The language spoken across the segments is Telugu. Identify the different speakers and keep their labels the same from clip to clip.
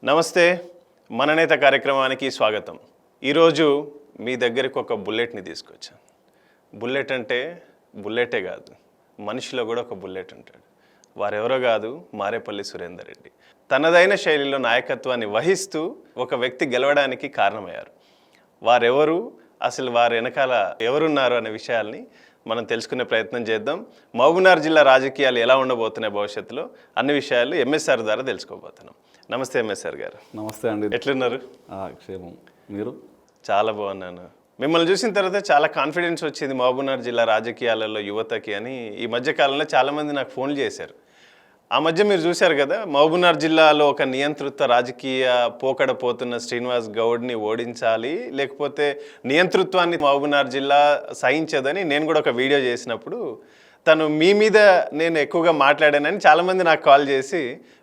Speaker 1: నమస్తే మన నేత కార్యక్రమానికి స్వాగతం. ఈరోజు మీ దగ్గరికి ఒక బుల్లెట్ని తీసుకొచ్చాను. బుల్లెట్ అంటే బుల్లెటే కాదు, మనిషిలో కూడా ఒక బుల్లెట్ ఉంటాడు. వారెవరో కాదు, మారేపల్లి సురేందర్ రెడ్డి. తనదైన శైలిలో నాయకత్వాన్ని వహిస్తూ ఒక వ్యక్తి గెలవడానికి కారణమయ్యారు. వారెవరు, అసలు వారి వెనకాల ఎవరున్నారు అనే విషయాల్ని మనం తెలుసుకునే ప్రయత్నం చేద్దాం. మహబూబ్నగర్ జిల్లా రాజకీయాలు ఎలా ఉండబోతున్నాయి భవిష్యత్తులో అన్ని విషయాలు ఎంఎస్ఆర్ ద్వారా తెలుసుకోబోతున్నాం. నమస్తే ఎంఎస్ఆర్ గారు.
Speaker 2: నమస్తే అండి.
Speaker 1: ఎట్లున్నారు?
Speaker 2: క్షేమం. మీరు?
Speaker 1: చాలా బాగున్నాను. మిమ్మల్ని చూసిన తర్వాత చాలా కాన్ఫిడెన్స్ వచ్చింది మహబూబ్నగర్ జిల్లా రాజకీయాలలో యువతకి అని. ఈ మధ్య కాలంలో చాలామంది నాకు ఫోన్లు చేశారు. ఆ మధ్య మీరు చూశారు కదా, మహబూబ్నగర్ జిల్లాలో ఒక నియంతృత్వ రాజకీయ పోకడ పోతున్న శ్రీనివాస్ గౌడ్ని ఓడించాలి, లేకపోతే నియంతృత్వాన్ని మహబూబ్నగర్ జిల్లా సహించదని నేను కూడా ఒక వీడియో చేసినప్పుడు తను మీ మీద నేను ఎక్కువగా మాట్లాడానని చాలామంది నాకు కాల్ చేసి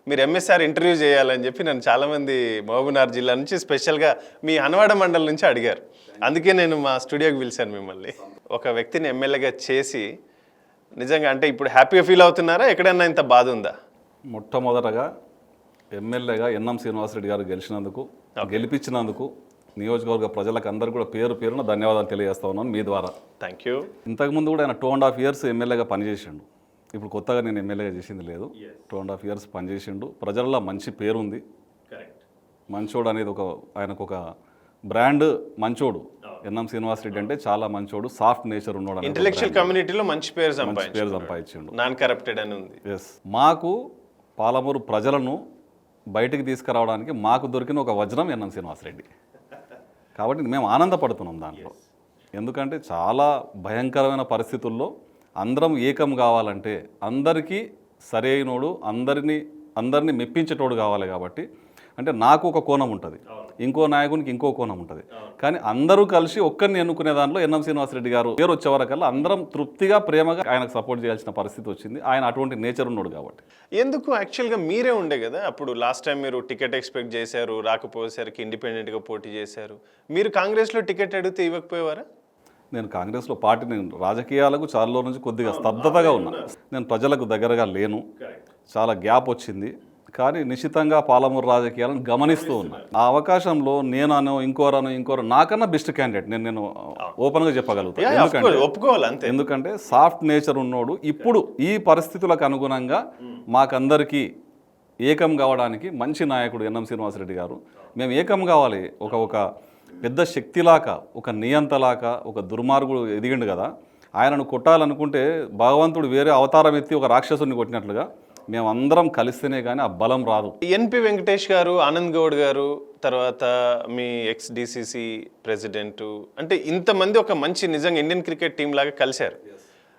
Speaker 1: మీరు ఎంఎస్ఆర్ ఇంటర్వ్యూ చేయాలని చెప్పి నన్ను చాలామంది మహబూబ్నగర్ జిల్లా నుంచి స్పెషల్గా మీ హన్వాడ మండలం నుంచి అడిగారు. అందుకే నేను మా స్టూడియోకి పిలిచాను మిమ్మల్ని. ఒక వ్యక్తిని ఎమ్మెల్యేగా చేసి నిజంగా అంటే ఇప్పుడు హ్యాపీగా ఫీల్ అవుతున్నారా, ఎక్కడన్నా ఇంత బాధ ఉందా?
Speaker 2: మొట్టమొదటగా ఎమ్మెల్యేగా ఎన్ఎం శ్రీనివాసరెడ్డి గారు గెలిపించినందుకు నియోజకవర్గ ప్రజలకు అందరూ కూడా పేరు పేరున ధన్యవాదాలు తెలియజేస్తా ఉన్నాను మీ ద్వారా.
Speaker 1: Thank you.
Speaker 2: ఇంతకుముందు కూడా ఆయన 2.5 years ఎమ్మెల్యేగా పనిచేసిండు. ఇప్పుడు కొత్తగా నేను ఎమ్మెల్యేగా చేసింది లేదు. 2.5 years పనిచేసిండు. ప్రజల్లో మంచి పేరు ఉంది. మంచోడు అనేది ఆయనకు ఒక బ్రాండ్. మంచోడు ఎన్ఎం శ్రీనివాసరెడ్డి అంటే చాలా మంచోడు, సాఫ్ట్ నేచర్ ఉన్నాడు.
Speaker 1: ఇంటెలెక్చువల్ కమ్యూనిటీలో మంచి పేరు
Speaker 2: సంపాదించిండు.
Speaker 1: నాన్ కరప్టెడ్ అని ఉంది.
Speaker 2: ఎస్. మాకు పాలమూరు ప్రజలను బయటికి తీసుకురావడానికి మాకు దొరికిన ఒక వజ్రం ఎన్ఎం శ్రీనివాసరెడ్డి. కాబట్టి మేము ఆనందపడుతున్నాం దాంట్లో. ఎందుకంటే చాలా భయంకరమైన పరిస్థితుల్లో అందరం ఏకం కావాలంటే అందరికీ సరైనోడు, అందరినీ మెప్పించేటోడు కావాలి. కాబట్టి అంటే నాకు ఒక కోణం ఉంటుంది, ఇంకో నాయకునికి ఇంకో కోణం ఉంటుంది. కానీ అందరూ కలిసి ఒక్కరిని ఎన్నుకునే దాంట్లో ఎన్ఎం శ్రీనివాసరెడ్డి గారు పేరు వచ్చేవరకల్లా అందరం తృప్తిగా ప్రేమగా ఆయనకు సపోర్ట్ చేయాల్సిన పరిస్థితి వచ్చింది. ఆయన అటువంటి నేచర్ ఉన్నాడు కాబట్టి.
Speaker 1: ఎందుకు యాక్చువల్గా మీరే ఉండే కదా అప్పుడు లాస్ట్ టైం మీరు టికెట్ ఎక్స్పెక్ట్ చేశారు, రాకపోయేసరికి ఇండిపెండెంట్గా పోటీ చేశారు. మీరు కాంగ్రెస్లో టికెట్ అడిగితే ఇవ్వకపోయేవారా?
Speaker 2: నేను కాంగ్రెస్లో నేను రాజకీయాలకు చాలా నుంచి కొద్దిగా స్తబ్దతగా ఉన్నా. నేను ప్రజలకు దగ్గరగా లేను, చాలా గ్యాప్ వచ్చింది. కానీ నిశ్చితంగా పాలమూరు రాజకీయాలను గమనిస్తూ ఉన్నా. ఆ అవకాశంలో నేనను ఇంకోరు నాకన్నా బెస్ట్ క్యాండిడేట్ నేను ఓపెన్గా చెప్పగలుగుతాను. ఎందుకంటే సాఫ్ట్ నేచర్ ఉన్నోడు. ఇప్పుడు ఈ పరిస్థితులకు అనుగుణంగా మాకందరికీ ఏకం కావడానికి మంచి నాయకుడు ఎన్ఎం శ్రీనివాసరెడ్డి గారు. మేము ఏకం కావాలి. ఒక పెద్ద శక్తిలాగా, ఒక నియంతలాగా, ఒక దుర్మార్గుడు ఎదిగిండు కదా, ఆయనను కొట్టాలనుకుంటే భగవంతుడు వేరే అవతారం ఎత్తి ఒక రాక్షసుని కొట్టినట్లుగా మేమందరం కలిస్తేనే కానీ ఆ బలం రాదు.
Speaker 1: ఎన్పి వెంకటేష్ గారు, ఆనంద్ గౌడ్ గారు, తర్వాత మీ ఎక్స్ డిసిసి ప్రెసిడెంట్, అంటే ఇంతమంది ఒక మంచి నిజంగా ఇండియన్ క్రికెట్ టీం లాగా కలిశారు.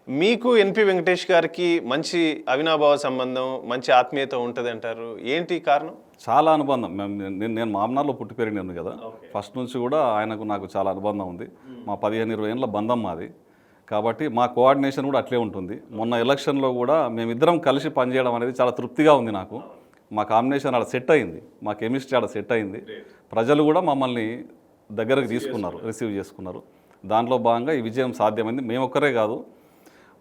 Speaker 1: మీకు ఎన్పి వెంకటేష్ గారికి మంచి అవినాభావ సంబంధం, మంచి ఆత్మీయత ఉంటుంది అంటారు. ఏంటి కారణం?
Speaker 2: చాలా అనుబంధం. నేను మామనార్లో పుట్టి పెరిగినాను కదా, ఫస్ట్ నుంచి కూడా ఆయనకు నాకు చాలా అనుబంధం ఉంది. మా 15-20 ఏళ్ళ బంధం మాది. కాబట్టి మా కోఆర్డినేషన్ కూడా అట్లే ఉంటుంది. మొన్న ఎలక్షన్లో కూడా మేమిద్దరం కలిసి పనిచేయడం అనేది చాలా తృప్తిగా ఉంది నాకు. మా కాంబినేషన్ ఆడ సెట్ అయింది, మా కెమిస్ట్రీ ఆడ సెట్ అయింది. ప్రజలు కూడా మమ్మల్ని దగ్గరకు తీసుకున్నారు, రిసీవ్ చేసుకున్నారు. దాంట్లో భాగంగా ఈ విజయం సాధ్యమైంది. మేము ఒక్కరే కాదు,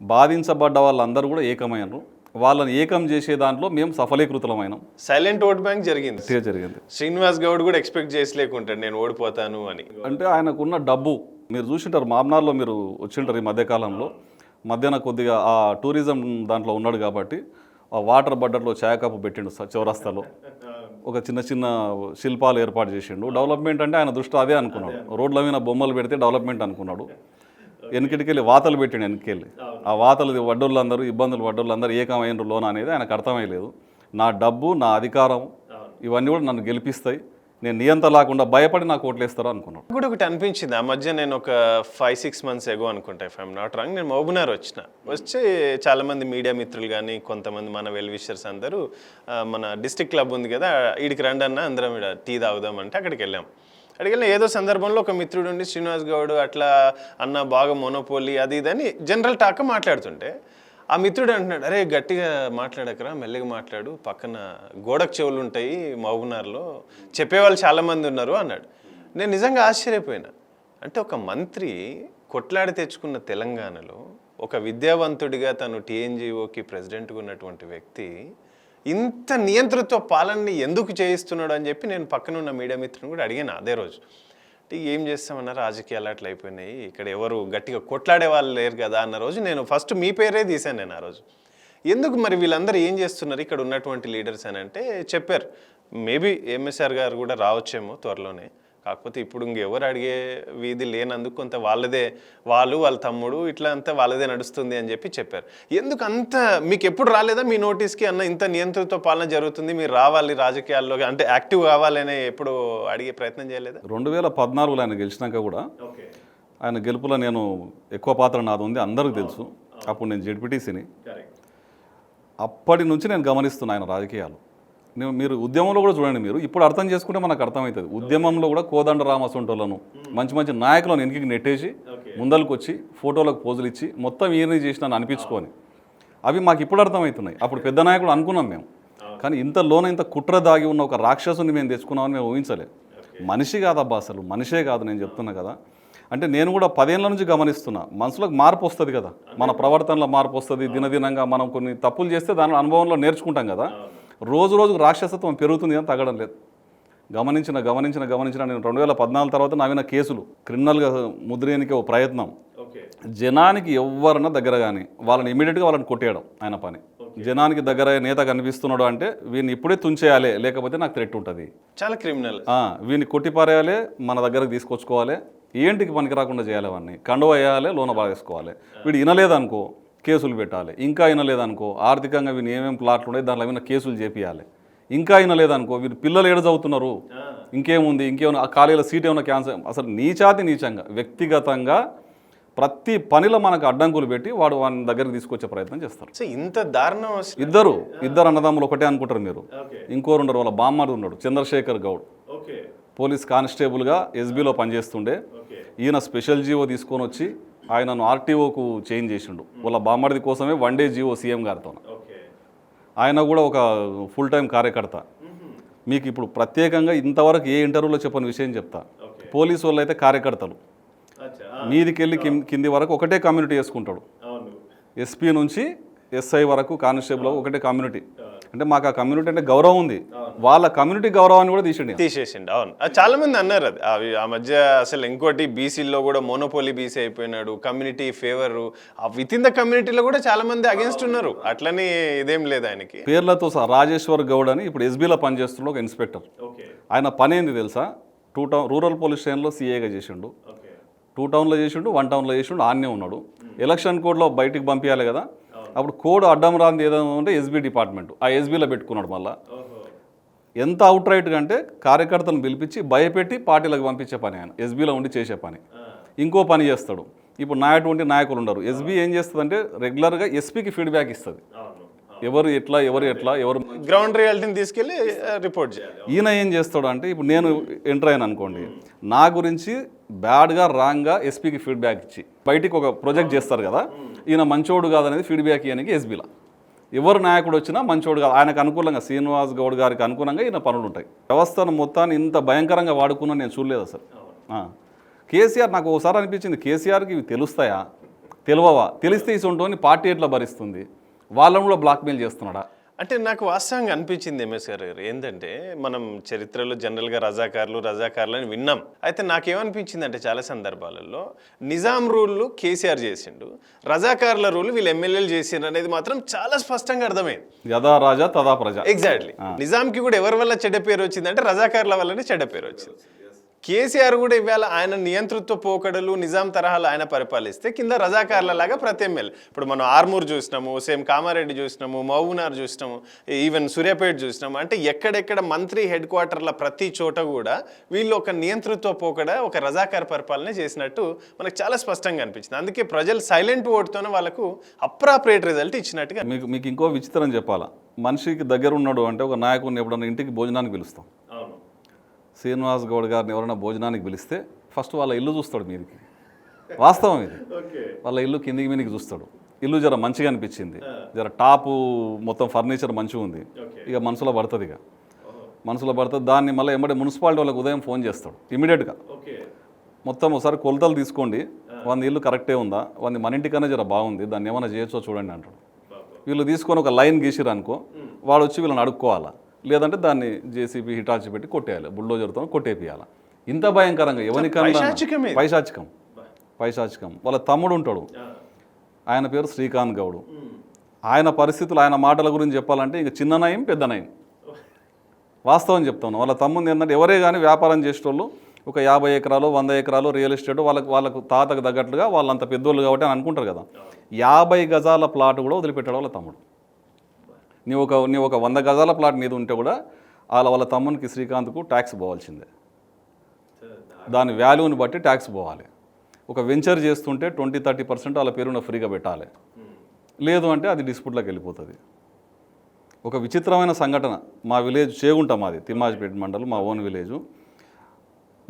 Speaker 2: బాధించబడ్డ వాళ్ళందరూ కూడా ఏకమైనారు. వాళ్ళని ఏకం చేసే దాంట్లో మేము సఫలీకృతమైనాం.
Speaker 1: సైలెంట్ ఓట్ బ్యాంక్ జరిగింది. శ్రీనివాస్ గౌడ్ కూడా ఎక్స్పెక్ట్ చేసలేకుంటాడు నేను ఓడిపోతాను అని.
Speaker 2: అంటే ఆయనకున్న డబ్బు మీరు చూసింటారు. మామనార్లో మీరు వచ్చింటారు ఈ మధ్యకాలంలో. మధ్యాహ్నం కొద్దిగా ఆ టూరిజం దాంట్లో ఉన్నాడు కాబట్టి ఆ వాటర్ బడ్డట్లో ఛాయ్ కప్పు పెట్టిండు చౌరస్తాలో. ఒక చిన్న శిల్పాలు ఏర్పాటు చేసిండు. డెవలప్మెంట్ అంటే ఆయన దృష్టి అదే అనుకున్నాడు. రోడ్ల మీద బొమ్మలు పెడితే డెవలప్మెంట్ అనుకున్నాడు. వెనకటికెళ్ళి వాతలు పెట్టిండు. వెనకెళ్ళి ఆ వాతలు వడ్డోళ్ళందరూ ఏకమైనరు లోన అనేది ఆయనకు అర్థమయ్యలేదు. నా డబ్బు, నా అధికారం ఇవన్నీ కూడా నన్ను గెలిపిస్తాయి, నేను నియంత లేకుండా భయపడి నాకు ఓట్లేస్తారో అనుకున్నాను.
Speaker 1: కూడా ఒకటి అనిపించింది. ఆ మధ్య నేను ఒక 5-6 months ఎగో అనుకుంటా, ఇఫ్ ఐఎమ్ నాట్ రాంగ్, నేను మహబూబ్నగర్ వచ్చి చాలామంది మీడియా మిత్రులు కానీ కొంతమంది మన వెల్ విషర్స్ అందరూ మన డిస్ట్రిక్ట్ క్లబ్ ఉంది కదా, ఈడికి రండి అన్న అందరం ఇక్కడ టీ తాగుదాం అంటే అక్కడికి వెళ్ళాం. ఏదో సందర్భంలో ఒక మిత్రుడు ఉండి శ్రీనివాస్ గౌడ్ అట్లా అన్న బాగా మొనోపోలి అది ఇదని జనరల్ టాక్ మాట్లాడుతుంటే ఆ మిత్రుడు అంటున్నాడు, అరే గట్టిగా మాట్లాడకరా, మెల్లగా మాట్లాడు, పక్కన గోడకు చెవులు ఉంటాయి మహబూబ్నగర్లో, చెప్పేవాళ్ళు చాలామంది ఉన్నారు అన్నాడు. నేను నిజంగా ఆశ్చర్యపోయినా. అంటే ఒక మంత్రి కొట్లాడి తెచ్చుకున్న తెలంగాణలో ఒక విద్యావంతుడిగా తను టీఎన్జిఓకి ప్రెసిడెంట్గా ఉన్నటువంటి వ్యక్తి ఇంత నియంతృత్వ పాలనని ఎందుకు చేయిస్తున్నాడు అని చెప్పి నేను పక్కన ఉన్న మీడియా మిత్రుని కూడా అడిగాను అదే రోజు. అంటే ఏం చేస్తామన్నా రాజకీయాలు అట్లా అయిపోయినాయి, ఇక్కడ ఎవరు గట్టిగా కొట్లాడే వాళ్ళు లేరు కదా అన్న రోజు నేను ఫస్ట్ మీ పేరే తీశాను నేను ఆ రోజు. ఎందుకు మరి వీళ్ళందరూ ఏం చేస్తున్నారు ఇక్కడ ఉన్నటువంటి లీడర్స్ అని అంటే చెప్పారు, మేబీ ఎంఎస్ఆర్ గారు కూడా రావచ్చేమో త్వరలోనే, కాకపోతే ఇప్పుడు ఇంకెవరు అడిగే వీధి లేనందుకు కొంత వాళ్ళదే, వాళ్ళ తమ్ముడు ఇట్లా అంతా వాళ్ళదే నడుస్తుంది అని చెప్పి చెప్పారు. ఎందుకు అంత మీకు ఎప్పుడు రాలేదా మీ నోటీస్కి అన్న ఇంత నియంత్రిత పాలన జరుగుతుంది, మీరు రావాలి రాజకీయాల్లో అంటే యాక్టివ్ కావాలని ఎప్పుడు అడిగే ప్రయత్నం చేయలేదా?
Speaker 2: 2014లో ఆయన గెలిచినాక కూడా ఆయన గెలుపులో నేను ఎక్కువ పాత్ర నాది ఉంది అందరికీ తెలుసు. అప్పుడు నేను జెడ్పీటీసీని. అప్పటి నుంచి నేను గమనిస్తున్నా ఆయన రాజకీయాలు. మీరు ఉద్యమంలో కూడా చూడండి, మీరు ఇప్పుడు అర్థం చేసుకుంటే మనకు అర్థమవుతుంది. ఉద్యమంలో కూడా కోదండ రామసొంటోళ్ళను మంచి మంచి నాయకులను వెనక్కి నెట్టేసి ముందలకు వచ్చి ఫోటోలకు పోజులు ఇచ్చి మొత్తం ఈయన చేసినాను అనిపించుకొని అవి మాకు ఇప్పుడు అర్థమవుతున్నాయి. అప్పుడు పెద్ద నాయకుడు అనుకున్నాం మేము, కానీ ఇంతలోనే ఇంత కుట్ర దాగి ఉన్న ఒక రాక్షసుని మేము తెచ్చుకున్నామని మేము ఊహించలేదు. మనిషి కాదబ్బా, అసలు మనిషే కాదు. నేను చెప్తున్నా కదా, అంటే నేను కూడా 10 ఏళ్ళ నుంచి గమనిస్తున్నా, మనసులకు మార్పు వస్తుంది కదా, మన ప్రవర్తనలో మార్పు వస్తుంది. దినదినంగా మనం కొన్ని తప్పులు చేస్తే దాని అనుభవంలో నేర్చుకుంటాం కదా. రోజుకు రాక్షసత్వం పెరుగుతుంది కానీ తగ్గడం లేదు. గమనించిన నేను 2014 తర్వాత నవీన కేసులు క్రిమినల్గా ముద్రేయడానికి ఒక ప్రయత్నం. జనానికి ఎవరన్నా దగ్గర కానీ వాళ్ళని ఇమీడియట్గా వాళ్ళని కొట్టేయడం ఆయన పని. జనానికి దగ్గర నేత కనిపిస్తున్నాడు అంటే వీడిని ఇప్పుడే తుంచేయాలి, లేకపోతే నాకు థ్రెట్ ఉంటుంది.
Speaker 1: చాలా క్రిమినల్.
Speaker 2: వీడిని కొట్టిపారేయాలి, మన దగ్గరకు తీసుకొచ్చుకోవాలి, ఏంటికి పనికి రాకుండా చేయాలి, అవన్నీ కండువ వేయాలి, లోన బాగేసుకోవాలి. వీడు వినలేదనుకో కేసులు పెట్టాలి, ఇంకా వినలేదనుకో ఆర్థికంగా వీళ్ళు ఏమేమి ప్లాట్లు ఉన్నాయి దాంట్లో ఏమైనా కేసులు చేపియాలి, ఇంకా వినలేదనుకో వీళ్ళు పిల్లలు ఏడ చదువుతున్నారు, ఇంకేముంది, ఇంకేమైనా ఆ కాలేజీలో సీట్ ఏమైనా క్యాన్సర్. అసలు నీచంగా వ్యక్తిగతంగా ప్రతి పనిలో మనకు అడ్డంకులు పెట్టి వాని దగ్గరికి తీసుకొచ్చే ప్రయత్నం చేస్తారు.
Speaker 1: ఇంత దారుణం.
Speaker 2: ఇద్దరు అన్నదమ్ములు ఒకటే అనుకుంటారు మీరు. ఇంకోరు ఉండరు, వాళ్ళ బామ్మడు ఉన్నాడు చంద్రశేఖర్ గౌడ్, పోలీస్ కానిస్టేబుల్గా ఎస్బీలో పనిచేస్తుండే. ఈయన స్పెషల్ జీవో తీసుకొని వచ్చి ఆయనను ఆర్టీఓకు చేంజ్ చేసిండు వాళ్ళ బామ్మడిది కోసమే, 1 డే జీవో సీఎం గారితో. ఆయన కూడా ఒక ఫుల్ టైం కార్యకర్త. మీకు ఇప్పుడు ప్రత్యేకంగా ఇంతవరకు ఏ ఇంటర్వ్యూలో చెప్పని విషయం చెప్తా. పోలీసు వాళ్ళు అయితే కార్యకర్తలు మీదికెళ్ళి కింది వరకు ఒకటే కమ్యూనిటీ వేసుకుంటాడు. ఎస్పీ నుంచి ఎస్ఐ వరకు కానిస్టేబుల్ ఒకటే కమ్యూనిటీ. అంటే మాకు ఆ కమ్యూనిటీ అంటే గౌరవం ఉంది, వాళ్ళ కమ్యూనిటీ గౌరవాన్ని కూడా
Speaker 1: తీసేసిండు. అవును, చాలా మంది అన్నారు అది. అవి ఆ మధ్య అసలు ఇంకోటి బీసీల్లో కూడా మోనోపోలీ బీసీ అయిపోయినాడు, community favour. Within the కమ్యూనిటీలో కూడా చాలా మంది అగేన్స్ట్ ఉన్నారు. అట్లని ఇదేం లేదు ఆయనకి.
Speaker 2: పేర్లతో రాజేశ్వర్ గౌడ్ అని ఇప్పుడు ఎస్బీలో పనిచేస్తున్నాడు ఒక ఇన్స్పెక్టర్. ఆయన పని ఏంది తెలుసా, 2 టౌన్ రూరల్ పోలీస్ స్టేషన్లో సీఏగా చేసిండు, 2 టౌన్లో చేసిండు, 1 టౌన్లో చేసిండు, ఆన్నే ఉన్నాడు. ఎలక్షన్ కోడ్లో బయటికి పంపించాలి కదా, అప్పుడు కోడ్ అడ్డం రాంది ఏదైనా ఉంటే ఎస్బీ డిపార్ట్మెంట్, ఆ ఎస్బీలో పెట్టుకున్నాడు. మళ్ళీ ఎంత అవుట్ రైట్గా అంటే కార్యకర్తలను పిలిపించి భయపెట్టి పార్టీలకు పంపించే పని ఆయన ఎస్బీలో ఉండి చేసే పని. ఇంకో పని చేస్తాడు, ఇప్పుడు నాయటువంటి నాయకులు ఉండరు. ఎస్బీ ఏం చేస్తుందంటే రెగ్యులర్గా ఎస్పీకి ఫీడ్బ్యాక్ ఇస్తుంది, ఎవరు ఎట్లా ఎవరు
Speaker 1: గ్రౌండ్ రియాలిటీని తీసుకెళ్ళి రిపోర్ట్ చేయాలి.
Speaker 2: ఈయన ఏం చేస్తాడు అంటే, ఇప్పుడు నేను ఎంటర్ అయ్యాను అనుకోండి, నా గురించి బ్యాడ్గా రాంగ్గా ఎస్పీకి ఫీడ్బ్యాక్ ఇచ్చి బయటికి ఒక ప్రాజెక్ట్ చేస్తారు కదా, ఈయన మంచోడు కాదనేది ఫీడ్బ్యాక్ ఇవ్వడానికి ఎస్బీలో ఎవరు నాయకుడు వచ్చినా మంచోడు కాదు, ఆయనకు అనుకూలంగా శ్రీనివాస్ గౌడ్ గారికి అనుకూలంగా ఈయన పనులు ఉంటాయి. వ్యవస్థను మొత్తాన్ని ఇంత భయంకరంగా వాడుకున్నా నేను చూడలేదు అసలు. కేసీఆర్ నాకు ఒకసారి అనిపించింది, కేసీఆర్కి ఇవి తెలుస్తాయా, తెలియవా, తెలిస్తే ఈ సొంటోని పార్టీ ఎట్లా భరిస్తుంది, వాళ్ళని కూడా బ్లాక్మెయిల్ చేస్తున్నాడా
Speaker 1: అంటే నాకు వాస్తవంగా అనిపించింది. ఎంఎస్ఆర్ గారు ఏంటంటే, మనం చరిత్రలో జనరల్గా రజాకార్లు అని విన్నాం. అయితే నాకేమనిపించింది అంటే, చాలా సందర్భాలలో నిజాం రూళ్ళు కేసీఆర్ చేసిండు, రజాకార్ల రూల్ వీళ్ళు ఎమ్మెల్యేలు చేసిండ్రు అనేది మాత్రం చాలా స్పష్టంగా అర్థమైంది.
Speaker 2: యదా రాజా తదా ప్రజ.
Speaker 1: ఎగ్జాక్ట్లీ. నిజాంకి కూడా ఎవరి వల్ల చెడ్డ పేరు వచ్చిందంటే రజాకార్ల వల్లనే చెడ్డ పేరు వచ్చింది. కేసీఆర్ కూడా ఇవాళ ఆయన నియంతృత్వ పోకడలు నిజాం తరహాలు ఆయన పరిపాలిస్తే కింద రజాకార్లలాగా ప్రతి ఎమ్మెల్యే, ఇప్పుడు మనం ఆర్మూర్ చూసినాము, సేమ్ కామారెడ్డి చూసినాము, మహబూబ్నగర్ చూసినాము, ఈవెన్ సూర్యాపేట చూసినాము. అంటే ఎక్కడెక్కడ మంత్రి హెడ్ క్వార్టర్ల ప్రతి చోట కూడా వీళ్ళు ఒక నియంతృత్వ పోకడ, ఒక రజాకార్ పరిపాలన చేసినట్టు మనకు చాలా స్పష్టంగా అనిపించింది. అందుకే ప్రజలు సైలెంట్ ఓటుతోనే వాళ్ళకు అప్రాప్రియేట్ రిజల్ట్ ఇచ్చినట్టుగా.
Speaker 2: మీకు ఇంకో విచిత్రం చెప్పాలా, మనిషికి దగ్గర ఉన్నాడు అంటే ఒక నాయకుడిని ఎప్పుడన్నా ఇంటికి భోజనానికి పిలుస్తాం. శ్రీనివాస్ గౌడ్ గారిని ఎవరైనా భోజనానికి పిలిస్తే ఫస్ట్ వాళ్ళ ఇల్లు చూస్తాడు మీదికి, వాస్తవం ఇది. వాళ్ళ ఇల్లు కిందికి మీదికి చూస్తాడు. ఇల్లు జర మంచిగా అనిపించింది, జర టాపు మొత్తం ఫర్నిచర్ మంచిగా ఉంది, ఇక మనసులో పడుతుంది. దాన్ని మళ్ళీ ఎమ్మడే మున్సిపాలిటీ వాళ్ళకి ఉదయం ఫోన్ చేస్తాడు ఇమీడియట్గా, మొత్తం ఒకసారి కొలతలు తీసుకోండి, 100 ఇల్లు కరెక్టే ఉందా, 100 మన ఇంటికన్నా జర బాగుంది, దాన్ని ఏమైనా చేయొచ్చో చూడండి అంటాడు. వీళ్ళు తీసుకొని ఒక లైన్ గీసిరు అనుకో, వాడు వచ్చి వీళ్ళని అడుక్కోవాలా, లేదంటే దాన్ని జేసీబీ హిటాచి పెట్టి కొట్టేయాలి, బుల్డోజర్తో కొట్టేపియాలి. ఇంత భయంకరంగా ఎవరికన్నా పైశాచికం. వాళ్ళ తమ్ముడు ఉంటాడు, ఆయన పేరు శ్రీకాంత్ గౌడ్. ఆయన పరిస్థితులు, ఆయన మాటల గురించి చెప్పాలంటే ఇక చిన్న నయం పెద్ద నయం. వాస్తవం చెప్తాను. వాళ్ళ తమ్ముడు ఏంటంటే ఎవరే కానీ వ్యాపారం చేసేటోళ్ళు ఒక 50 ఎకరాలు 100 ఎకరాలు రియల్ ఎస్టేట్ వాళ్ళకు తాతకు తగ్గట్లుగా వాళ్ళంత పెద్దోళ్ళు కాబట్టి అని అనుకుంటారు కదా. 50 గజాల ప్లాట్ కూడా వదిలిపెట్టాడు వాళ్ళ తమ్ముడు. నీవు ఒక 100 గజాల ప్లాట్ మీద ఉంటే కూడా వాళ్ళ తమ్మునికి శ్రీకాంత్కు ట్యాక్స్ పోవాల్సిందే. దాని వాల్యూని బట్టి ట్యాక్స్ పోవాలి. ఒక వెంచర్ చేస్తుంటే 20-30% వాళ్ళ పేరున ఫ్రీగా పెట్టాలి, లేదు అంటే అది డిస్ప్యూట్లోకి వెళ్ళిపోతుంది. ఒక విచిత్రమైన సంఘటన, మా విలేజ్ చేగుంట, మాది తిమ్మాజిపేట మండలం, మా ఓన్ విలేజు.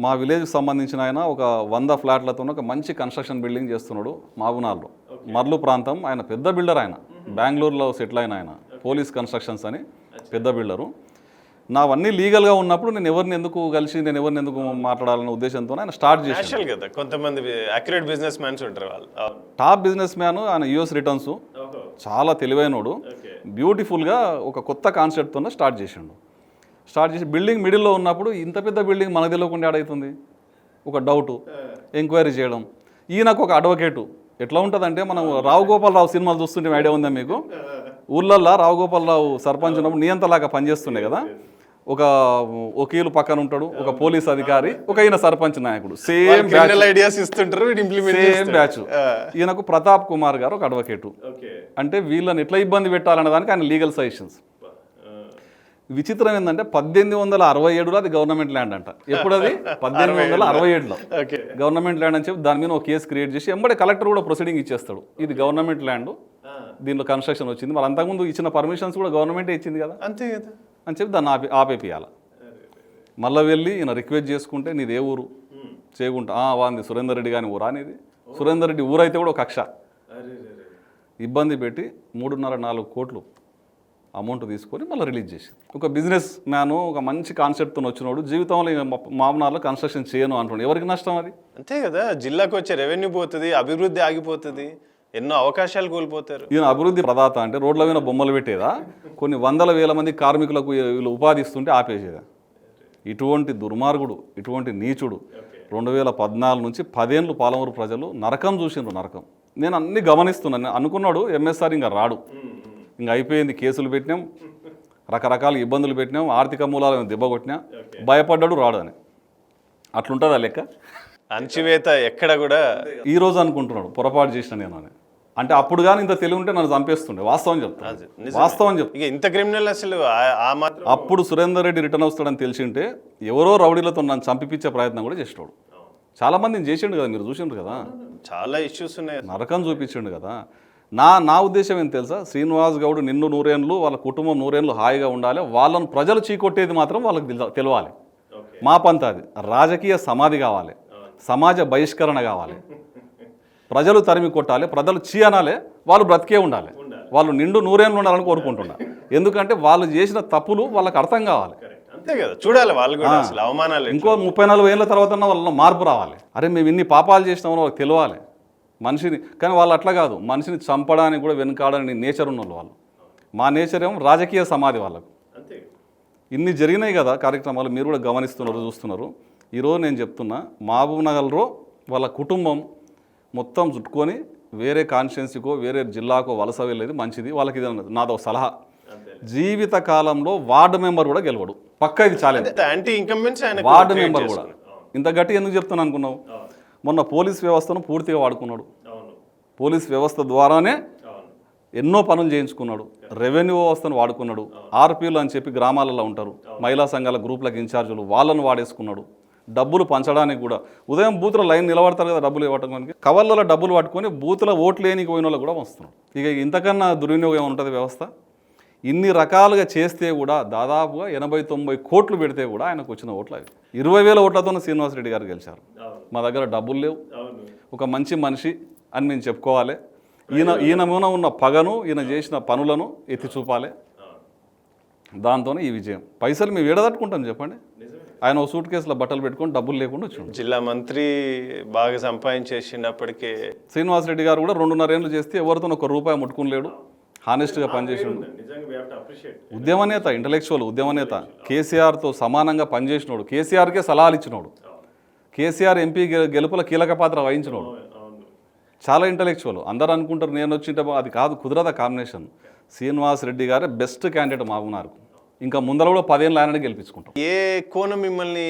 Speaker 2: మా విలేజ్కి సంబంధించిన ఆయన ఒక 100 ఫ్లాట్లతో ఒక మంచి కన్స్ట్రక్షన్ బిల్డింగ్ చేస్తున్నాడు మహబూబ్నగర్లో. మర్లు ప్రాంతం, ఆయన పెద్ద బిల్డర్. ఆయన బెంగళూరులో సెటిల్ అయిన ఆయన, పోలీస్ కన్స్ట్రక్షన్స్ అని పెద్ద బిల్డరు. నావన్నీ లీగల్గా ఉన్నప్పుడు నేను ఎవరిని ఎందుకు కలిసి నేను ఎవరిని ఎందుకు మాట్లాడాలనే ఉద్దేశంతో ఆయన స్టార్ట్ చేశాను
Speaker 1: కదా. కొంతమంది అక్యురేట్ బిజినెస్ మ్యాన్స్ ఉంటారు, వాళ్ళు
Speaker 2: టాప్ బిజినెస్ మ్యాన్. ఆయన యూఎస్ రిటర్న్స్ చాలా తెలివైనోడు. బ్యూటిఫుల్గా ఒక కొత్త కాన్సెప్ట్తో స్టార్ట్ చేసి బిల్డింగ్ మిడిల్లో ఉన్నప్పుడు ఇంత పెద్ద బిల్డింగ్ మనకు తెలియకుండా ఆడవుతుంది. ఒక డౌటు, ఎంక్వైరీ చేయడం. ఈయనకు ఒక అడ్వకేటు. ఎట్లా ఉంటుందంటే, మనం రావు గోపాలరావు సినిమాలు చూస్తుంటే ఐడియా ఉందా మీకు? ఊళ్ళల్లో రావు గోపాలరావు సర్పంచ్ ఉన్నప్పుడు నియంతలాగా పనిచేస్తుండే కదా. ఒక వకీలు పక్కన ఉంటాడు, ఒక పోలీస్ అధికారి, ఒక ఈయన సర్పంచ్ నాయకుడు. సేమ్
Speaker 1: ఐడియాస్ ఇస్తుంటారు,
Speaker 2: సేమ్ బ్యాచ్. ఈయనకు ప్రతాప్ కుమార్ గారు ఒక అడ్వకేటు. అంటే వీళ్ళని ఎట్లా ఇబ్బంది పెట్టాలనే దానికి ఆయన లీగల్ సజెషన్స్. విచిత్రం ఏంటంటే 1867లో అది గవర్నమెంట్ ల్యాండ్ అంట. ఎప్పుడు అది? 1867లో గవర్నమెంట్ ల్యాండ్ అని చెప్పి దాని మీద ఒక కేసు క్రియేట్ చేసి ఎంబడే కలెక్టర్ కూడా ప్రొసీడింగ్ ఇచ్చేస్తాడు. ఇది గవర్నమెంట్ ల్యాండ్, దీనిలో కన్స్ట్రక్షన్ వచ్చింది, మరి అంతకుముందు ఇచ్చిన పర్మిషన్స్ కూడా గవర్నమెంటే ఇచ్చింది కదా,
Speaker 1: అంతే కదా
Speaker 2: అని చెప్పి దాన్ని ఆపేపియాలి. మళ్ళీ వెళ్ళి ఈయన రిక్వెస్ట్ చేసుకుంటే, నీది ఏ ఊరు? చేగుంట. వాంది సురేందర్ రెడ్డి కానీ ఊరా అనేది? సురేందర్ రెడ్డి ఊరైతే కూడా ఒక కక్ష. ఇబ్బంది పెట్టి 3.5-4 కోట్లు అమౌంట్ తీసుకొని మళ్ళీ రిలీజ్ చేసి, ఒక బిజినెస్ మ్యాను, ఒక మంచి కాన్సెప్ట్తో వచ్చినోడు జీవితంలో మామూనాల్లో కన్స్ట్రక్షన్ చేయను అంటున్నాడు. ఎవరికి నష్టం అది?
Speaker 1: అంతే కదా. జిల్లాకు వచ్చే రెవెన్యూ పోతుంది, అభివృద్ధి ఆగిపోతుంది, ఎన్నో అవకాశాలు కోల్పోతారు.
Speaker 2: ఈయన అభివృద్ధి ప్రదాత అంటే రోడ్ల మీద బొమ్మలు పెట్టేదా? కొన్ని 100,000 మంది కార్మికులకు వీళ్ళు ఉపాధి ఇస్తుంటే ఆపేసేదా? ఇటువంటి దుర్మార్గుడు, ఇటువంటి నీచుడు 2014 నుంచి 10 ఏళ్ళు పాలమూరు ప్రజలు నరకం చూసిండ్రు, నరకం. నేను అన్ని గమనిస్తున్నాను. అనుకున్నాడు ఎంఎస్ఆర్ ఇంకా రాడు, ఇంకా అయిపోయింది, కేసులు పెట్టినాం, రకరకాల ఇబ్బందులు పెట్టినాం, ఆర్థిక మూలాలను దెబ్బ కొట్టినా, భయపడ్డాడు, రాడు అని. అట్లుంటుందా లెక్క?
Speaker 1: అణచివేత ఎక్కడ కూడా.
Speaker 2: ఈరోజు అనుకుంటున్నాడు పొరపాటు చేసిన నేను అని. అంటే అప్పుడు కానీ ఇంత తెలివి ఉంటే నన్ను చంపేస్తుండే. వాస్తవం చెప్తాను, వాస్తవం చెప్తాను.
Speaker 1: ఇంత క్రిమినల్ అసలు
Speaker 2: అప్పుడు సురేందర్ రెడ్డి రిటర్న్ వస్తాడని తెలిసింటే ఎవరో రౌడీలతో నన్ను చంపిపించే ప్రయత్నం కూడా చేసేవాడు. చాలా మందిని చేసిండు కదా, మీరు చూసిండ్రు కదా,
Speaker 1: చాలా ఇష్యూస్ ఉన్నాయి,
Speaker 2: నరకం చూపించిండు కదా. నా ఉద్దేశం ఏంటి తెలుసా? శ్రీనివాస్ గౌడ్ నిన్ను 100 ఏళ్ళు, వాళ్ళ కుటుంబం 100 ఏళ్ళు హాయిగా ఉండాలి, వాళ్ళను ప్రజలు చీకొట్టేది మాత్రం వాళ్ళకి తెలవాలి. మా పంత అది. రాజకీయ సమాధి కావాలి, సమాజ బహిష్కరణ కావాలి, ప్రజలు తరిమి కొట్టాలి, ప్రజలు చీ అనాలి, వాళ్ళు బ్రతికే ఉండాలి, వాళ్ళు నిండు 100 ఏళ్ళు ఉండాలని కోరుకుంటున్నా. ఎందుకంటే వాళ్ళు చేసిన తప్పులు వాళ్ళకి అర్థం కావాలి.
Speaker 1: అంతే కదా, చూడాలి వాళ్ళు కూడా అసలు అవమానాలు.
Speaker 2: ఇంకో 30-40 ఏళ్ళ తర్వాత వాళ్ళలో మార్పు రావాలి. అరే మేము ఇన్ని పాపాలు చేసినామో వాళ్ళకి తెలియాలి మనిషిని. కానీ వాళ్ళు అట్లా కాదు, మనిషిని చంపడానికి కూడా వెనుకాడని నేచర్ ఉన్న వాళ్ళు. మా నేచర్ ఏమో రాజకీయ సమాధి వాళ్ళకు. ఇన్ని జరిగినాయి కదా కార్యక్రమాలు, మీరు కూడా గమనిస్తున్నారు, చూస్తున్నారు. ఈరోజు నేను చెప్తున్నా, మహబూబ్నగర్లో వాళ్ళ కుటుంబం మొత్తం చుట్టుకొని వేరే కాన్స్టిట్యున్సీకో వేరే జిల్లాకో వలస వెళ్ళేది మంచిది. వాళ్ళకి ఇది నాదో సలహా, జీవిత కాలంలో వార్డు మెంబర్ కూడా గెలవడు, పక్కా ఇది ఛాలెంజ్. వార్డు మెంబర్ కూడా. ఇంత గట్టి ఎందుకు చెప్తాను అనుకున్నావు? మొన్న పోలీస్ వ్యవస్థను పూర్తిగా వాడుకున్నాడు. పోలీస్ వ్యవస్థ ద్వారానే ఎన్నో పనులు చేయించుకున్నాడు. రెవెన్యూ వ్యవస్థను వాడుకున్నాడు. ఆర్పీలు అని చెప్పి గ్రామాలలో ఉంటారు, మహిళా సంఘాల గ్రూపులకు ఇన్ఛార్జీలు, వాళ్ళను వాడేసుకున్నాడు. డబ్బులు పంచడానికి కూడా ఉదయం బూతుల లైన్ నిలబడతారు కదా డబ్బులు ఇవ్వడానికి, కవర్లలో డబ్బులు పట్టుకొని బూతుల ఓట్లు లేనికి పోయిన వాళ్ళు కూడా వస్తున్నాడు. ఇక ఇంతకన్నా దుర్వినియోగం ఉంటుంది వ్యవస్థ. ఇన్ని రకాలుగా చేస్తే కూడా దాదాపుగా 80-90 కోట్లు పెడితే కూడా ఆయనకు వచ్చిన ఓట్లు అవి 20,000 ఓట్లతో శ్రీనివాసరెడ్డి గారు గెలిచారు. మా దగ్గర డబ్బులు లేవు, ఒక మంచి మనిషి అని మేము చెప్పుకోవాలి. ఈయన మీద ఉన్న పగను, ఈయన చేసిన పనులను ఎత్తి చూపాలి. దాంతోనే ఈ విజయం. పైసలు మేము ఏడదట్టుకుంటాం చెప్పండి? ఆయన ఒక సూట్ కేసులో బట్టలు పెట్టుకొని డబ్బులు లేకుండా వచ్చి
Speaker 1: జిల్లా మంత్రి బాగా సంపాదించేసినప్పటికీ
Speaker 2: శ్రీనివాసరెడ్డి గారు కూడా 2.5 ఏళ్ళు చేస్తే ఎవరితో 1 రూపాయి ముట్టుకుని లేడు. హానెస్ట్గా పనిచేసినాడు, ఉద్యమ నేత, ఇంటలెక్చువల్ ఉద్యమ నేత, కేసీఆర్తో సమానంగా పనిచేసినోడు, కేసీఆర్కే సలహాలు ఇచ్చినోడు, కేసీఆర్ ఎంపీ గెలుపుల కీలక పాత్ర వహించినోడు, చాలా ఇంటలెక్చువల్. అందరూ అనుకుంటారు నేను వచ్చింటే అది కాదు, కుదరదు కాంబినేషన్. శ్రీనివాస్ రెడ్డి గారే బెస్ట్ క్యాండిడేట్ మహబూబ్నగర్కు. ఇంకా ముందర కూడా 10 ఏళ్ళు ఆయననే గెలిపించుకుంటాం.
Speaker 1: ఏ కోణం మిమ్మల్ని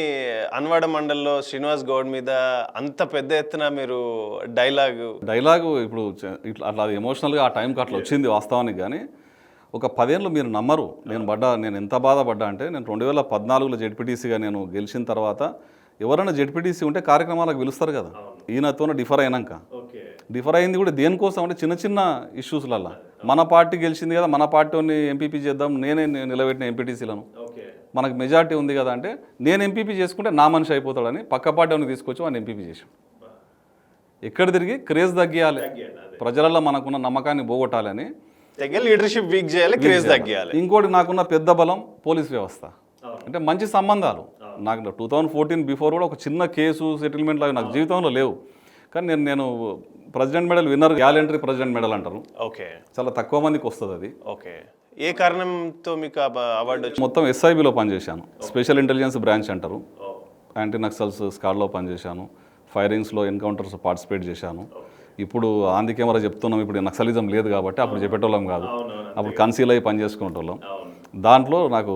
Speaker 1: అన్వాడ మండల్లో శ్రీనివాస్ గౌడ్ మీద అంత పెద్ద ఎత్తున మీరు
Speaker 2: డైలాగు ఇప్పుడు ఇట్లా అట్లా అది ఎమోషనల్గా ఆ టైంకి అట్లా వచ్చింది వాస్తవానికి. కానీ ఒక 10 ఏళ్ళు మీరు నమ్మరు నేను ఎంత బాధపడ్డా అంటే, నేను 2014లో జెడ్పీటీసీగా నేను గెలిచిన తర్వాత ఎవరైనా జెడ్పీటీసీ ఉంటే కార్యక్రమాలకు పిలుస్తారు కదా, ఈయనతోనే డిఫర్ అయినాక. డిఫర్ అయింది కూడా దేనికోసం అంటే చిన్న చిన్న ఇష్యూస్లల్లో మన పార్టీ గెలిచింది కదా, మన పార్టీని ఎంపీపీ చేద్దాం, నేనే నిలబెట్టిన ఎంపీటీసీలను, మనకు మెజార్టీ ఉంది కదా అంటే నేను ఎంపీపీ చేసుకుంటే నా మనిషి అయిపోతాడని పక్క పార్టీని తీసుకొచ్చి వాడిని ఎంపీపీ చేసాం. ఎక్కడ తిరిగి క్రేజ్ తగ్గియాలి, ప్రజలలో మనకున్న నమ్మకాన్ని పోగొట్టాలని,
Speaker 1: లీడర్షిప్ వీక్ చేయాలి, క్రేజ్ తగ్గియాలి.
Speaker 2: ఇంకోటి నాకున్న పెద్ద బలం పోలీస్ వ్యవస్థ, అంటే మంచి సంబంధాలు. నాకు 2014 బిఫోర్ కూడా ఒక చిన్న కేసు సెటిల్మెంట్లు అవి నాకు జీవితంలో లేవు. కానీ నేను president medal winner, gallantry president medal అంటారు.
Speaker 1: ఓకే,
Speaker 2: చాలా తక్కువ మందికి వస్తుంది అది.
Speaker 1: ఓకే, ఏ కారణంతో మీకు అవార్డు?
Speaker 2: మొత్తం ఎస్ఐబిలో పనిచేశాను, స్పెషల్ ఇంటెలిజెన్స్ బ్రాంచ్ అంటారు. యాంటీ నక్సల్స్ స్క్వాడ్లో పనిచేశాను, ఫైరింగ్స్లో ఎన్కౌంటర్స్ పార్టిసిపేట్ చేశాను. ఇప్పుడు ఆన్ ది కెమెరా చెప్తున్నాం, ఇప్పుడు నక్సలిజం లేదు కాబట్టి అప్పుడు చెప్పేటోళ్ళం కాదు, అప్పుడు కన్సీల్ అయ్యి పనిచేసుకునేటోళ్ళం. దాంట్లో నాకు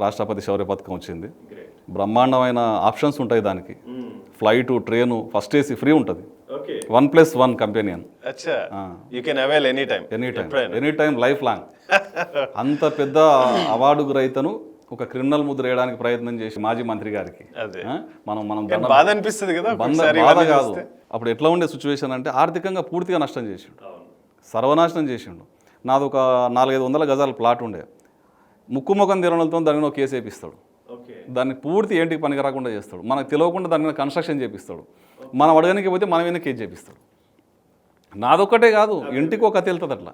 Speaker 2: రాష్ట్రపతి శౌర్య పథకం వచ్చింది. బ్రహ్మాండమైన ఆప్షన్స్ ఉంటాయి దానికి, flight, train, first AC free ఉంటుంది, 1+1 companion, any time life long. అంత పెద్ద అవార్డు గ్రహీతను ఒక క్రిమినల్ ముద్ర వేయడానికి ప్రయత్నం చేసి మాజీ మంత్రి గారికి మనం
Speaker 1: బాధ అనిపిస్తుంది కదా.
Speaker 2: బాధ కాదు, అప్పుడు ఎట్లా ఉండే సిచ్యువేషన్ అంటే ఆర్థికంగా పూర్తిగా నష్టం చేసిండు, సర్వనాశనం చేసిండు. నాది ఒక 400-500 గజాల ప్లాట్ ఉండే, ముక్కు ముఖం తిరణలతో దాని మీద కేసు వేపిస్తాడు, దాన్ని పూర్తి ఏంటికి పనికి రాకుండా చేస్తాడు, మనకు తెలియకుండా దాని మీద కన్స్ట్రక్షన్ చేపిస్తాడు, మనం అడగడానికి పోతే మన మీద కేసు చేపిస్తాడు. నాదొక్కటే కాదు, ఇంటికో కథ వెళ్తుంది అట్లా,